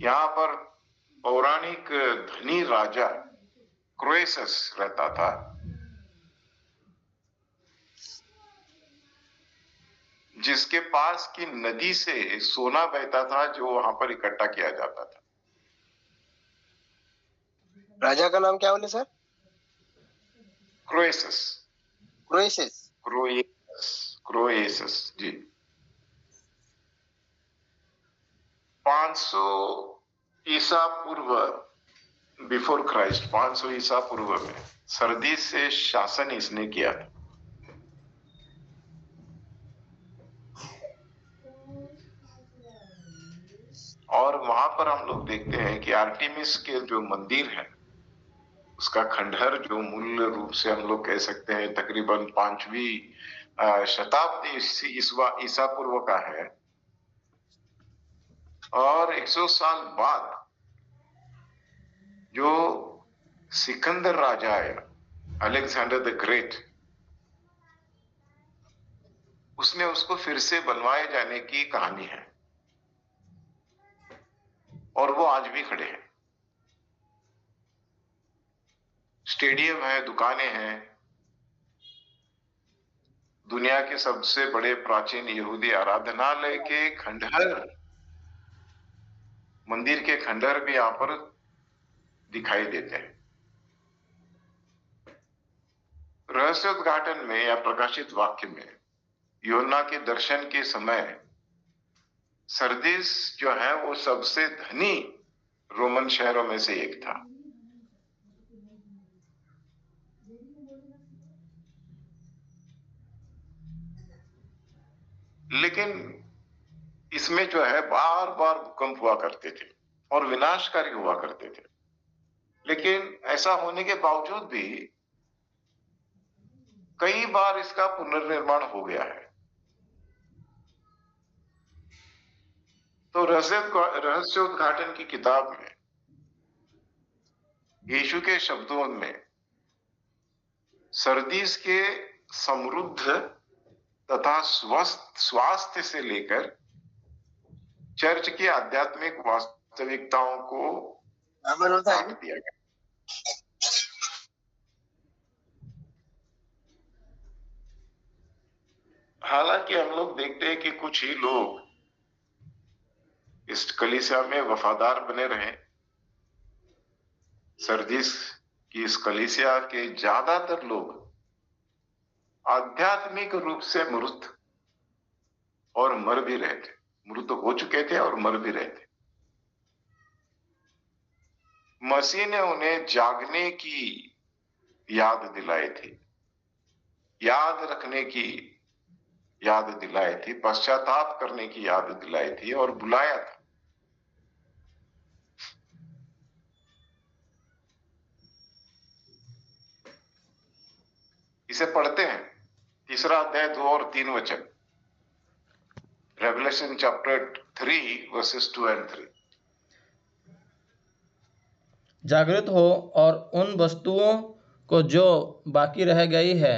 यहाँ पर पौराणिक धनी राजा क्रोएसस रहता था, जिसके पास की नदी से सोना बहता था जो वहां पर इकट्ठा किया जाता था। राजा का नाम क्या बोले सर? क्रोएसस। क्रोएसस जी। 500 ईसा पूर्व, बिफोर क्राइस्ट, 500 ईसा पूर्व में सर्दी से शासन इसने किया था। और वहां पर हम लोग देखते हैं कि आर्टेमिस के जो मंदिर है उसका खंडहर, जो मूल रूप से हम लोग कह सकते हैं तकरीबन 5वीं शताब्दी ईसा पूर्व का है, और 100 साल बाद जो सिकंदर राजा है, अलेक्जेंडर द ग्रेट, उसने उसको फिर से बनवाए जाने की कहानी है, और वो आज भी खड़े हैं। स्टेडियम है, दुकानें हैं, दुनिया के सबसे बड़े प्राचीन यहूदी आराधनालय के खंडहर, मंदिर के खंडहर भी यहां पर दिखाई देते हैं। रहस्योद्घाटन में या प्रकाशित वाक्य में योना के दर्शन के समय सरदीस जो है वो सबसे धनी रोमन शहरों में से एक था। लेकिन इसमें जो है बार बार भूकंप हुआ करते थे और विनाशकारी हुआ करते थे। लेकिन ऐसा होने के बावजूद भी कई बार इसका पुनर्निर्माण हो गया है। तो रहस्योद्घाटन की किताब में यीशु के शब्दों में सरदीस के समृद्ध तथा स्वास्थ्य से लेकर चर्च की आध्यात्मिक वास्तविकताओं को ढांक दिया गया। हालांकि हम लोग देखते हैं कि कुछ ही लोग इस कलीसिया में वफादार बने रहे। सरदीस की इस कलीसिया के ज्यादातर लोग आध्यात्मिक रूप से मृत और मर भी रहे थे, मृत हो चुके थे और मर भी रहे थे। मसीह ने उन्हें जागने की याद दिलाई थी, याद रखने की याद दिलाई थी, पश्चाताप करने की याद दिलाई थी और बुलाया था। इसे पढ़ते हैं, 3 अध्याय 2 और 3 वचन, रेवलेशन चैप्टर 3 वर्सेस 2 and 3। जागृत हो और उन वस्तुओं को जो बाकी रह गई है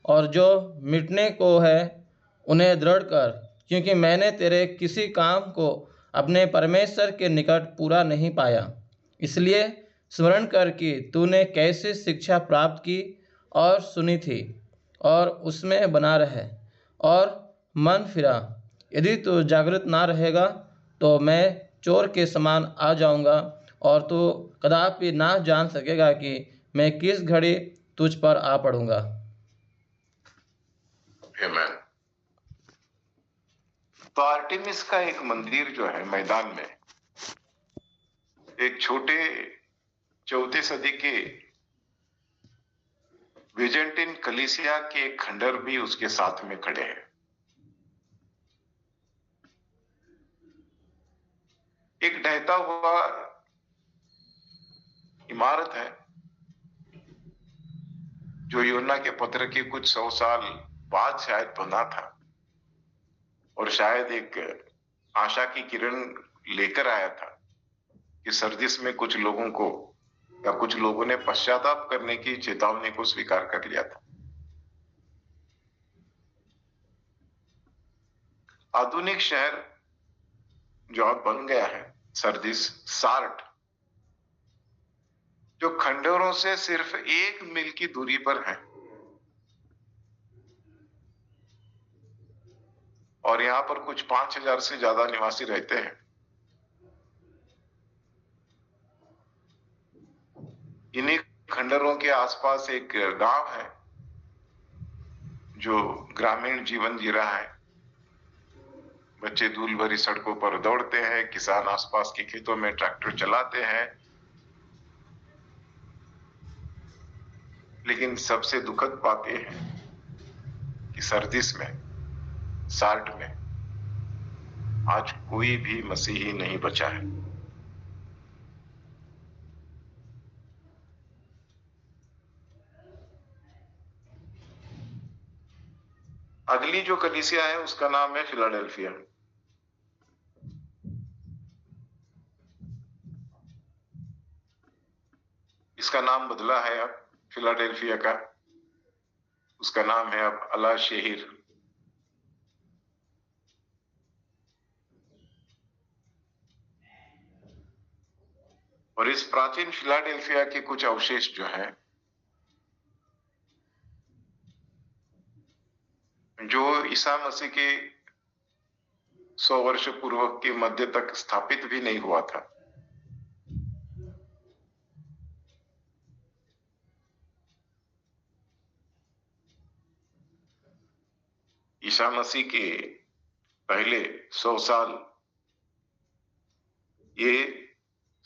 और जो मिटने को है उन्हें दृढ़ कर, क्योंकि मैंने तेरे किसी काम को अपने परमेश्वर के निकट पूरा नहीं पाया। इसलिए स्मरण कर कि तूने कैसी शिक्षा प्राप्त की और सुनी थी, और उसमें बना रहे और मन फिरा। यदि तू जागृत ना रहेगा तो मैं चोर के समान आ जाऊंगा और तू कदापि ना जान सकेगा कि मैं किस घड़ी तुझ पर आ पड़ूंगा। आमीन। तो आर्टेमिस का एक मंदिर जो है मैदान में, एक छोटे 4वीं सदी के विजेंटिन कलीसिया के खंडहर भी उसके साथ में खड़े हैं। एक ढहता हुआ इमारत है जो योना के पत्र के कुछ 100 साल बाद शायद बना था, और शायद एक आशा की किरण लेकर आया था कि सरदीस में कुछ लोगों को या कुछ लोगों ने पश्चाताप करने की चेतावनी को स्वीकार कर लिया था। आधुनिक शहर जो अब बन गया है सरदीस, सार्ट, जो खंडहरों से सिर्फ 1 मील की दूरी पर है, और यहां पर कुछ 5000 से ज्यादा निवासी रहते हैं। इन्हीं खंडहरों के आसपास एक गांव है जो ग्रामीण जीवन जी रहा है, बच्चे धूल भरी सड़कों पर दौड़ते हैं, किसान आसपास के खेतों में ट्रैक्टर चलाते हैं। लेकिन सबसे दुखद बात यह है कि सरदिस में, साल्ट में आज कोई भी मसीही नहीं बचा है। अगली जो कलीसिया है उसका नाम है फिलाडेल्फिया। इसका नाम बदला है अब फिलाडेल्फिया का। उसका नाम है अब अला शेहिर। और इस प्राचीन फिलाडेल्फिया के कुछ अवशेष जो हैं, जो ईसा मसीह के 100 वर्ष पूर्व के मध्य तक स्थापित भी नहीं हुआ था, ईसा मसीह के पहले 100 साल ये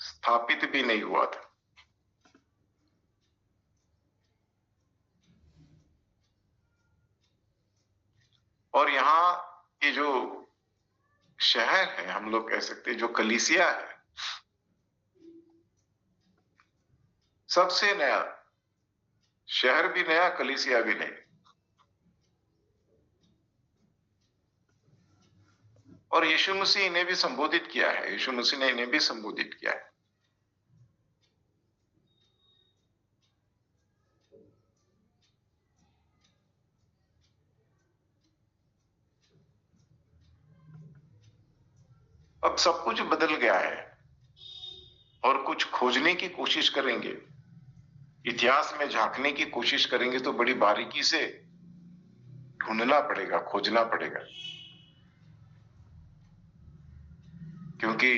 स्थापित भी नहीं हुआ था। और यहाँ ये जो शहर है, हम लोग कह सकते हैं जो कलीसिया है, सबसे नया, शहर भी नया, कलीसिया भी नया। और यीशु मसीह इन्हें भी संबोधित किया है, यीशु मसीह ने इन्हें भी संबोधित किया है। अब सब कुछ बदल गया है और कुछ खोजने की कोशिश करेंगे, इतिहास में झांकने की कोशिश करेंगे तो बड़ी बारीकी से ढूंढना पड़ेगा, खोजना पड़ेगा, क्योंकि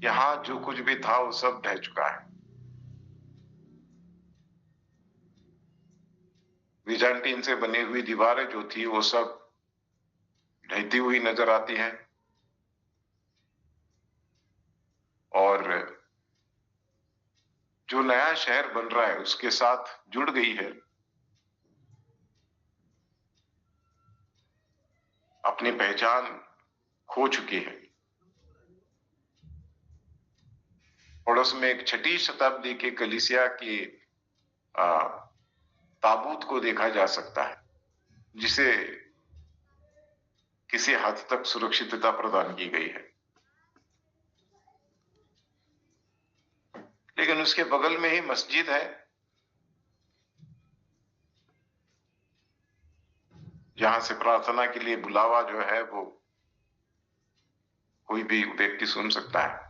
यहां जो कुछ भी था वो सब ढह चुका है। बीजांटीन से बनी हुई दीवारें जो थी वो सब ढहती हुई नजर आती हैं, और जो नया शहर बन रहा है उसके साथ जुड़ गई है, अपनी पहचान खो चुकी है। पड़ोस में एक 6वीं शताब्दी के कलीसिया की ताबूत को देखा जा सकता है, जिसे किसी हद तक सुरक्षितता प्रदान की गई है। लेकिन उसके बगल में ही मस्जिद है, जहां से प्रार्थना के लिए बुलावा जो है वो कोई भी व्यक्ति सुन सकता है।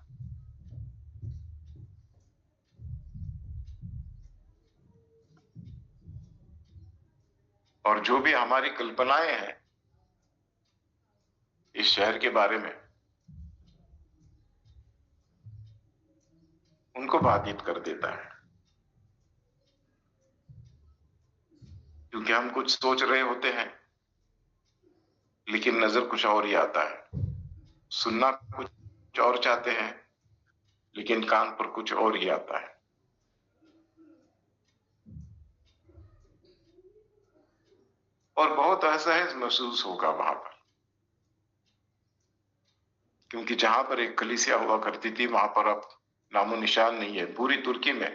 और जो भी हमारी कल्पनाएं हैं इस शहर के बारे में, उनको बाधित कर देता है, क्योंकि हम कुछ सोच रहे होते हैं लेकिन नजर कुछ और ही आता है, सुनना कुछ और चाहते हैं लेकिन कान पर कुछ और ही आता है। और बहुत असहज महसूस होगा वहां पर, क्योंकि जहां पर एक कलीसिया हुआ करती थी वहां पर अब नामो निशान नहीं है। पूरी तुर्की में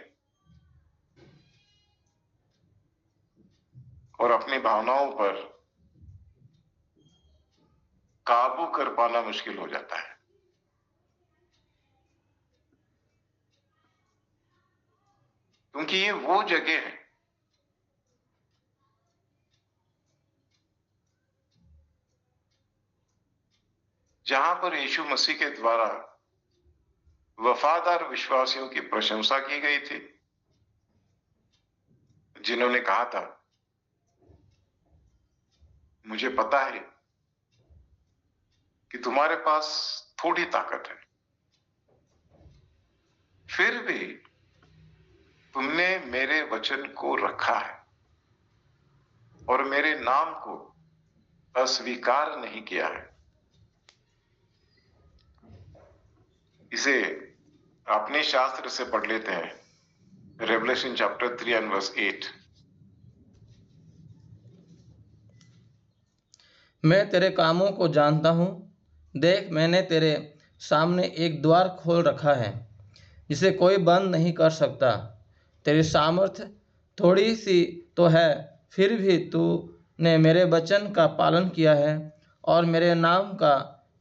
और अपनी भावनाओं पर काबू कर पाना मुश्किल हो जाता है, क्योंकि ये वो जगह है जहां पर यीशु मसीह के द्वारा वफादार विश्वासियों की प्रशंसा की गई थी, जिन्होंने कहा था, मुझे पता है कि तुम्हारे पास थोड़ी ताकत है, फिर भी तुमने मेरे वचन को रखा है और मेरे नाम को अस्वीकार नहीं किया है। इसे अपने शास्त्र से पढ़ लेते हैं। Revelation chapter 3 and verse 8। मैं तेरे कामों को जानता हूँ। देख, मैंने तेरे सामने एक द्वार खोल रखा है जिसे कोई बंद नहीं कर सकता। तेरी सामर्थ्य थोड़ी सी तो है, फिर भी तूने मेरे वचन का पालन किया है और मेरे नाम का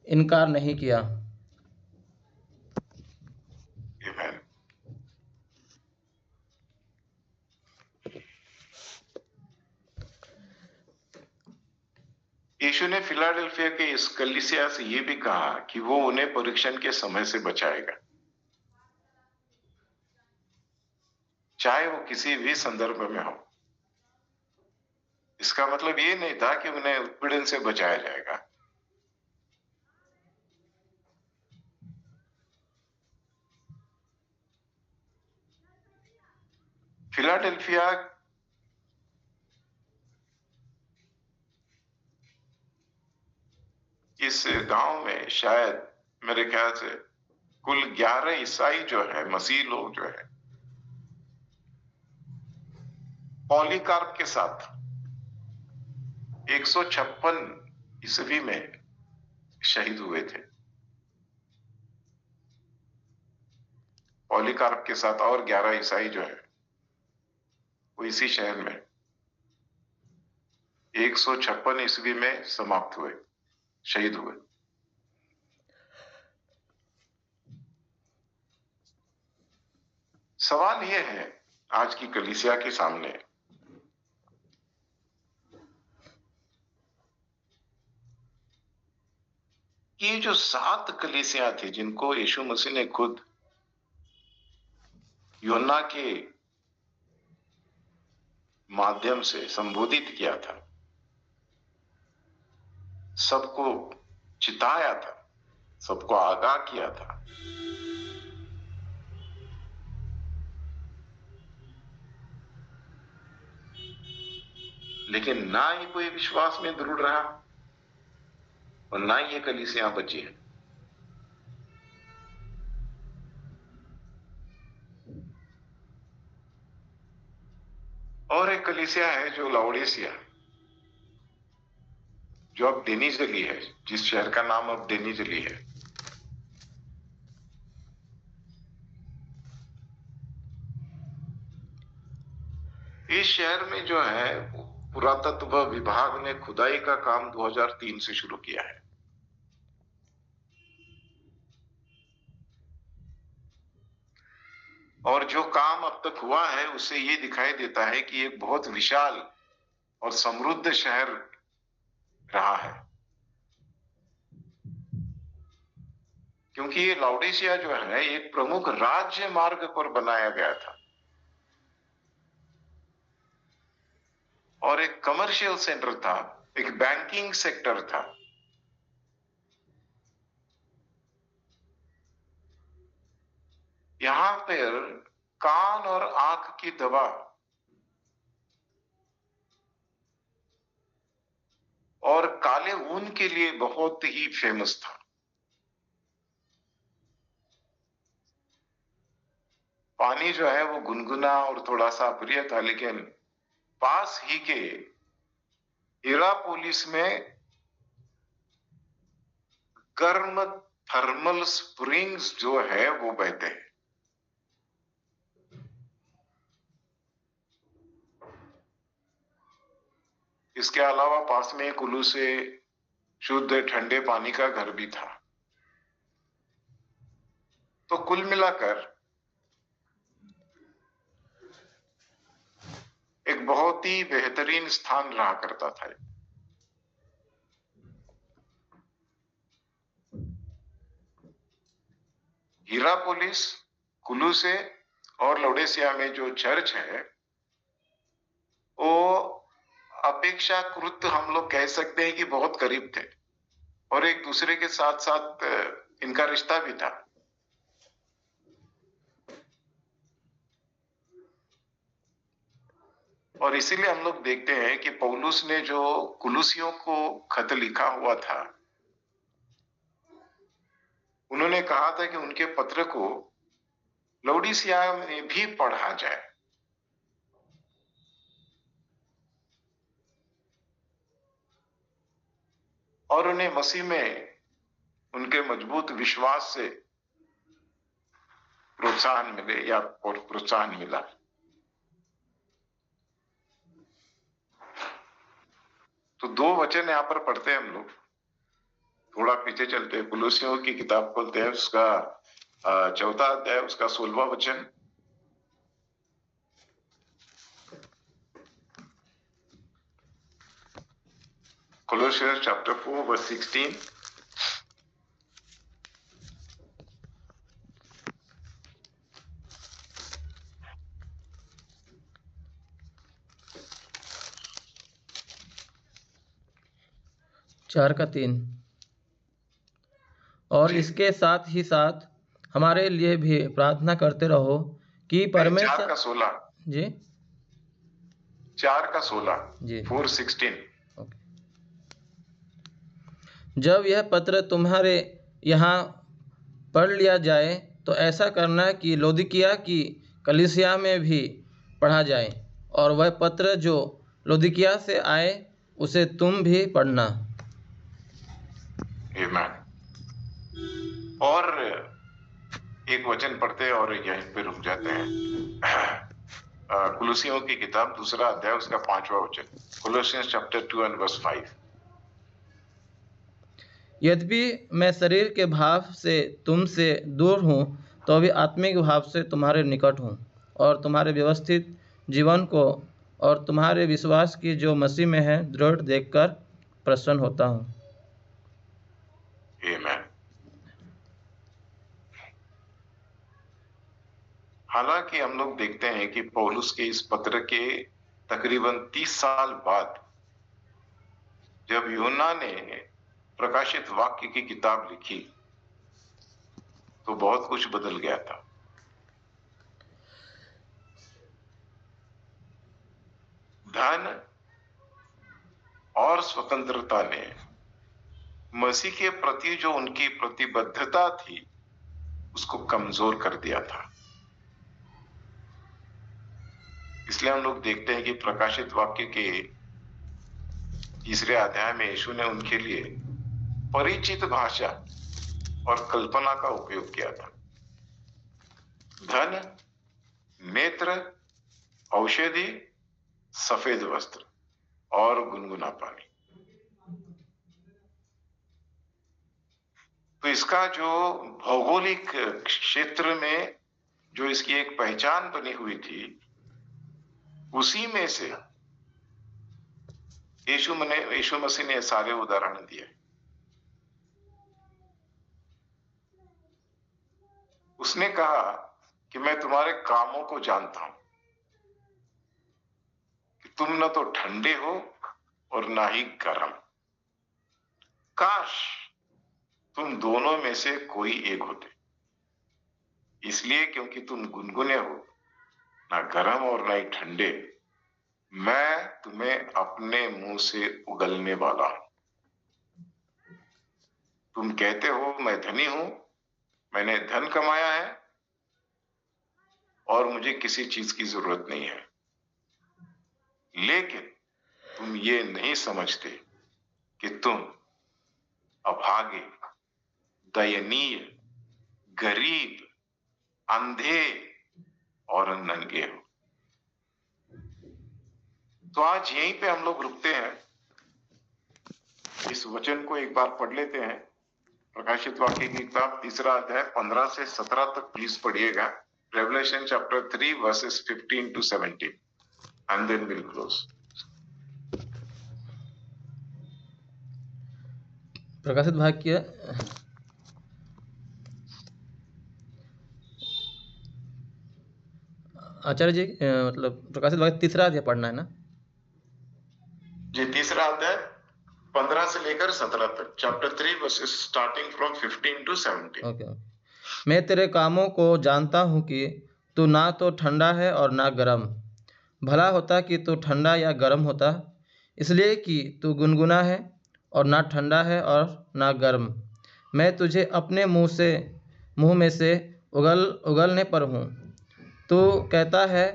इनकार नहीं किया। आमीन। यीशु ने फिलाडेल्फिया के इस कलीसिया से ये भी कहा कि वो उन्हें परीक्षण के समय से बचाएगा, चाहे वो किसी भी संदर्भ में हो। इसका मतलब ये नहीं था कि उन्हें उत्पीड़न से बचाया जाएगा। फिलाडेल्फिया इस गांव में शायद मेरे ख्याल से कुल 11 ईसाई जो है, मसीह लोग जो है, पॉलीकार्प के साथ 156 ईस्वी में शहीद हुए थे। पॉलीकार्प के साथ और 11 ईसाई जो है वो इसी शहर में 156 ईस्वी में समाप्त हुए, शहीद हुए। सवाल यह है आज की कलीसिया के सामने कि ये जो 7 कलीसिया थी जिनको यीशु मसीह ने खुद यूहन्ना के माध्यम से संबोधित किया था, सबको चिताया था, सबको आगाह किया था, लेकिन ना ही कोई विश्वास में दृढ़ रहा और ना ही ये कलीसिया बची है। और एक कलीसिया है जो लाओडिसिया, जो अब डेनिजली है, जिस शहर का नाम अब डेनिजली है। इस शहर में जो है पुरातत्व विभाग ने खुदाई का काम 2003 से शुरू किया है। और जो काम अब तक हुआ है उससे ये दिखाई देता है कि एक बहुत विशाल और समृद्ध शहर रहा है, क्योंकि ये लाओडिसिया जो है एक प्रमुख राज्य मार्ग पर बनाया गया था और एक कमर्शियल सेंटर था, एक बैंकिंग सेक्टर था। यहां पर कान और आंख की दवा और काले ऊन के लिए बहुत ही फेमस था। पानी जो है वो गुनगुना और थोड़ा सा अप्रिय था, लेकिन पास ही के हिरापोलिस में गर्म थर्मल स्प्रिंग्स जो है वो बहते हैं। इसके अलावा पास में कुल्लू से शुद्ध ठंडे पानी का घर भी था। तो कुल मिलाकर एक बहुत ही बेहतरीन स्थान रहा करता था। हीरापोलिस, कुल्लू से और लाओडिसिया में जो चर्च है वो अपेक्षाकृत हम लोग कह सकते हैं कि बहुत करीब थे और एक दूसरे के साथ साथ इनका रिश्ता भी था। और इसीलिए हम लोग देखते हैं कि पौलुस ने जो कुलुसियों को खत लिखा हुआ था उन्होंने कहा था कि उनके पत्र को लौदीसिया में भी पढ़ा जाए। और उन्हें मसीह में उनके मजबूत विश्वास से प्रोत्साहन मिला। तो 2 वचन यहाँ पर पढ़ते हैं हम लोग, थोड़ा पीछे चलते हैं, कुलुस्सियों की किताब खोलते हैं, उसका 4वां अध्याय, उसका 16वां वचन। Colossians chapter 4 verse 16. चार का 3। और इसके साथ ही साथ हमारे लिए भी प्रार्थना करते रहो कि 4 परमेश्वर का 16 जी 4 का 16 जी 4:16। ओके। जब यह पत्र तुम्हारे यहाँ पढ़ लिया जाए तो ऐसा करना कि लौदीकिया की कलीसिया में भी पढ़ा जाए, और वह पत्र जो लौदीकिया से आए उसे तुम भी पढ़ना। आमीन। और एक वचन पढ़ते हैं और यहीं पे रुक जाते हैं। कुलुस्सियों की किताब 2 अध्याय, उसका 5वां वचन। Colossians chapter 2 and verse 5. यद्यपि मैं शरीर के भाव से तुमसे दूर हूँ, तो भी आत्मिक भाव से तुम्हारे निकट हूँ, और तुम्हारे व्यवस्थित जीवन को और तुम्हारे विश्वास की जो मसीह में है दृढ़ देखकर प्रसन्न होता हूँ। आमीन। हालांकि हम लोग देखते हैं कि पौलुस के इस पत्र के तकरीबन 30 साल बाद जब यूहन्ना ने प्रकाशित वाक्य की किताब लिखी तो बहुत कुछ बदल गया था। धन और स्वतंत्रता ने मसीह के प्रति जो उनकी प्रतिबद्धता थी उसको कमजोर कर दिया था। इसलिए हम लोग देखते हैं कि प्रकाशित वाक्य के 3 अध्याय में यीशु ने उनके लिए परिचित भाषा और कल्पना का उपयोग किया था। धन, नेत्र, औषधि, सफेद वस्त्र और गुनगुना पानी। तो इसका जो भौगोलिक क्षेत्र में जो इसकी एक पहचान बनी हुई थी, उसी में से यीशु मसीह ने सारे उदाहरण दिए। उसने कहा कि मैं तुम्हारे कामों को जानता हूं कि तुम न तो ठंडे हो और ना ही गर्म। काश तुम दोनों में से कोई एक होते। इसलिए क्योंकि तुम गुनगुने हो, ना गर्म और ना ही ठंडे, मैं तुम्हें अपने मुंह से उगलने वाला हूं। तुम कहते हो मैं धनी हूं, मैंने धन कमाया है और मुझे किसी चीज की जरूरत नहीं है, लेकिन तुम ये नहीं समझते कि तुम अभागे, दयनीय, गरीब, अंधे और नंगे हो। तो आज यहीं पे हम लोग रुकते हैं। इस वचन को एक बार पढ़ लेते हैं। प्रकाशित वाक्य की किताब 3 अध्याय 15 से 17 तक प्लीज पढ़िएगा। Revelation chapter 3 verses 15 to 17 and then we'll close. प्रकाशित वाक्य आचार्य जी, मतलब प्रकाशित वाक्य 3 अध्याय पढ़ना है ना जी? 3 अध्याय 15 से लेकर 17 तक, chapter 3 versus starting from 15 to 17। Okay. मैं तेरे कामों को जानता हूँ कि तू ना तो ठंडा है और ना गर्म। भला होता कि तू ठंडा या गर्म होता, इसलिए कि तू गुनगुना है और ना ठंडा है और ना गर्म। मैं तुझे अपने मुंह में से उगलने पर हूँ। तू कहता है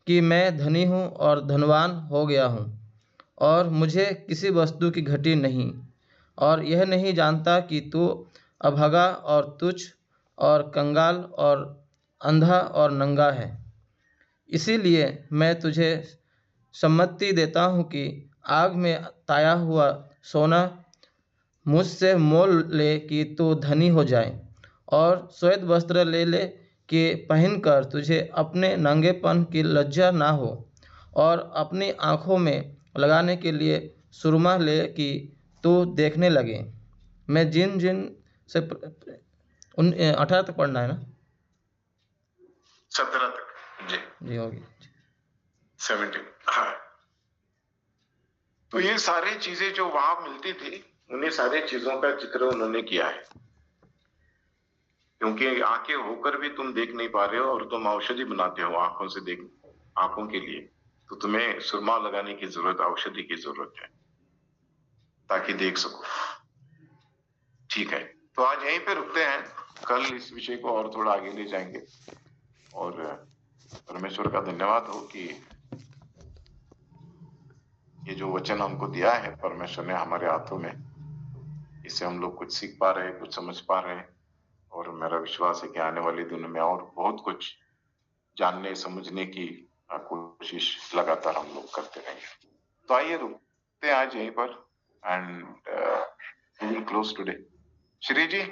कि मैं धनी हूँ और धनवान हो गया हूँ और मुझे किसी वस्तु की घटी नहीं, और यह नहीं जानता कि तू अभागा और तुच्छ और कंगाल और अंधा और नंगा है। इसीलिए मैं तुझे सम्मति देता हूँ कि आग में ताया हुआ सोना मुझसे मोल ले कि तू धनी हो जाए, और श्वेत वस्त्र ले ले कि पहनकर तुझे अपने नंगेपन की लज्जा ना हो, और अपनी आँखों में लगाने के लिए सुरमा ले कि तू देखने लगे। मैं जिन जिन से 18 तक पढ़ना है ना? 17 तक जी होगी। 17। हाँ, तो ये सारी चीजें जो वहां मिलती थी, उन्हीं सारी चीजों का जिक्र उन्होंने किया है। क्योंकि आंखें होकर भी तुम देख नहीं पा रहे हो और तुम औषधि बनाते हो आंखों से देख, आंखों के लिए, तो तुम्हें सुरमा लगाने की जरूरत, औषधि की जरूरत है ताकि देख सको। ठीक है, तो आज यहीं पे रुकते हैं। कल इस विषय को और थोड़ा आगे ले जाएंगे। और परमेश्वर का धन्यवाद हो कि ये जो वचन हमको दिया है परमेश्वर ने हमारे हाथों में, इससे हम लोग कुछ सीख पा रहे हैं, कुछ समझ पा रहे हैं। और मेरा विश्वास है कि आने वाले दिनों में और बहुत कुछ जानने समझने की कोशिश लगातार हम लोग करते रहेंगे। तो आइए रुकते हैं आज यहीं पर, and we will close today. Shri ji.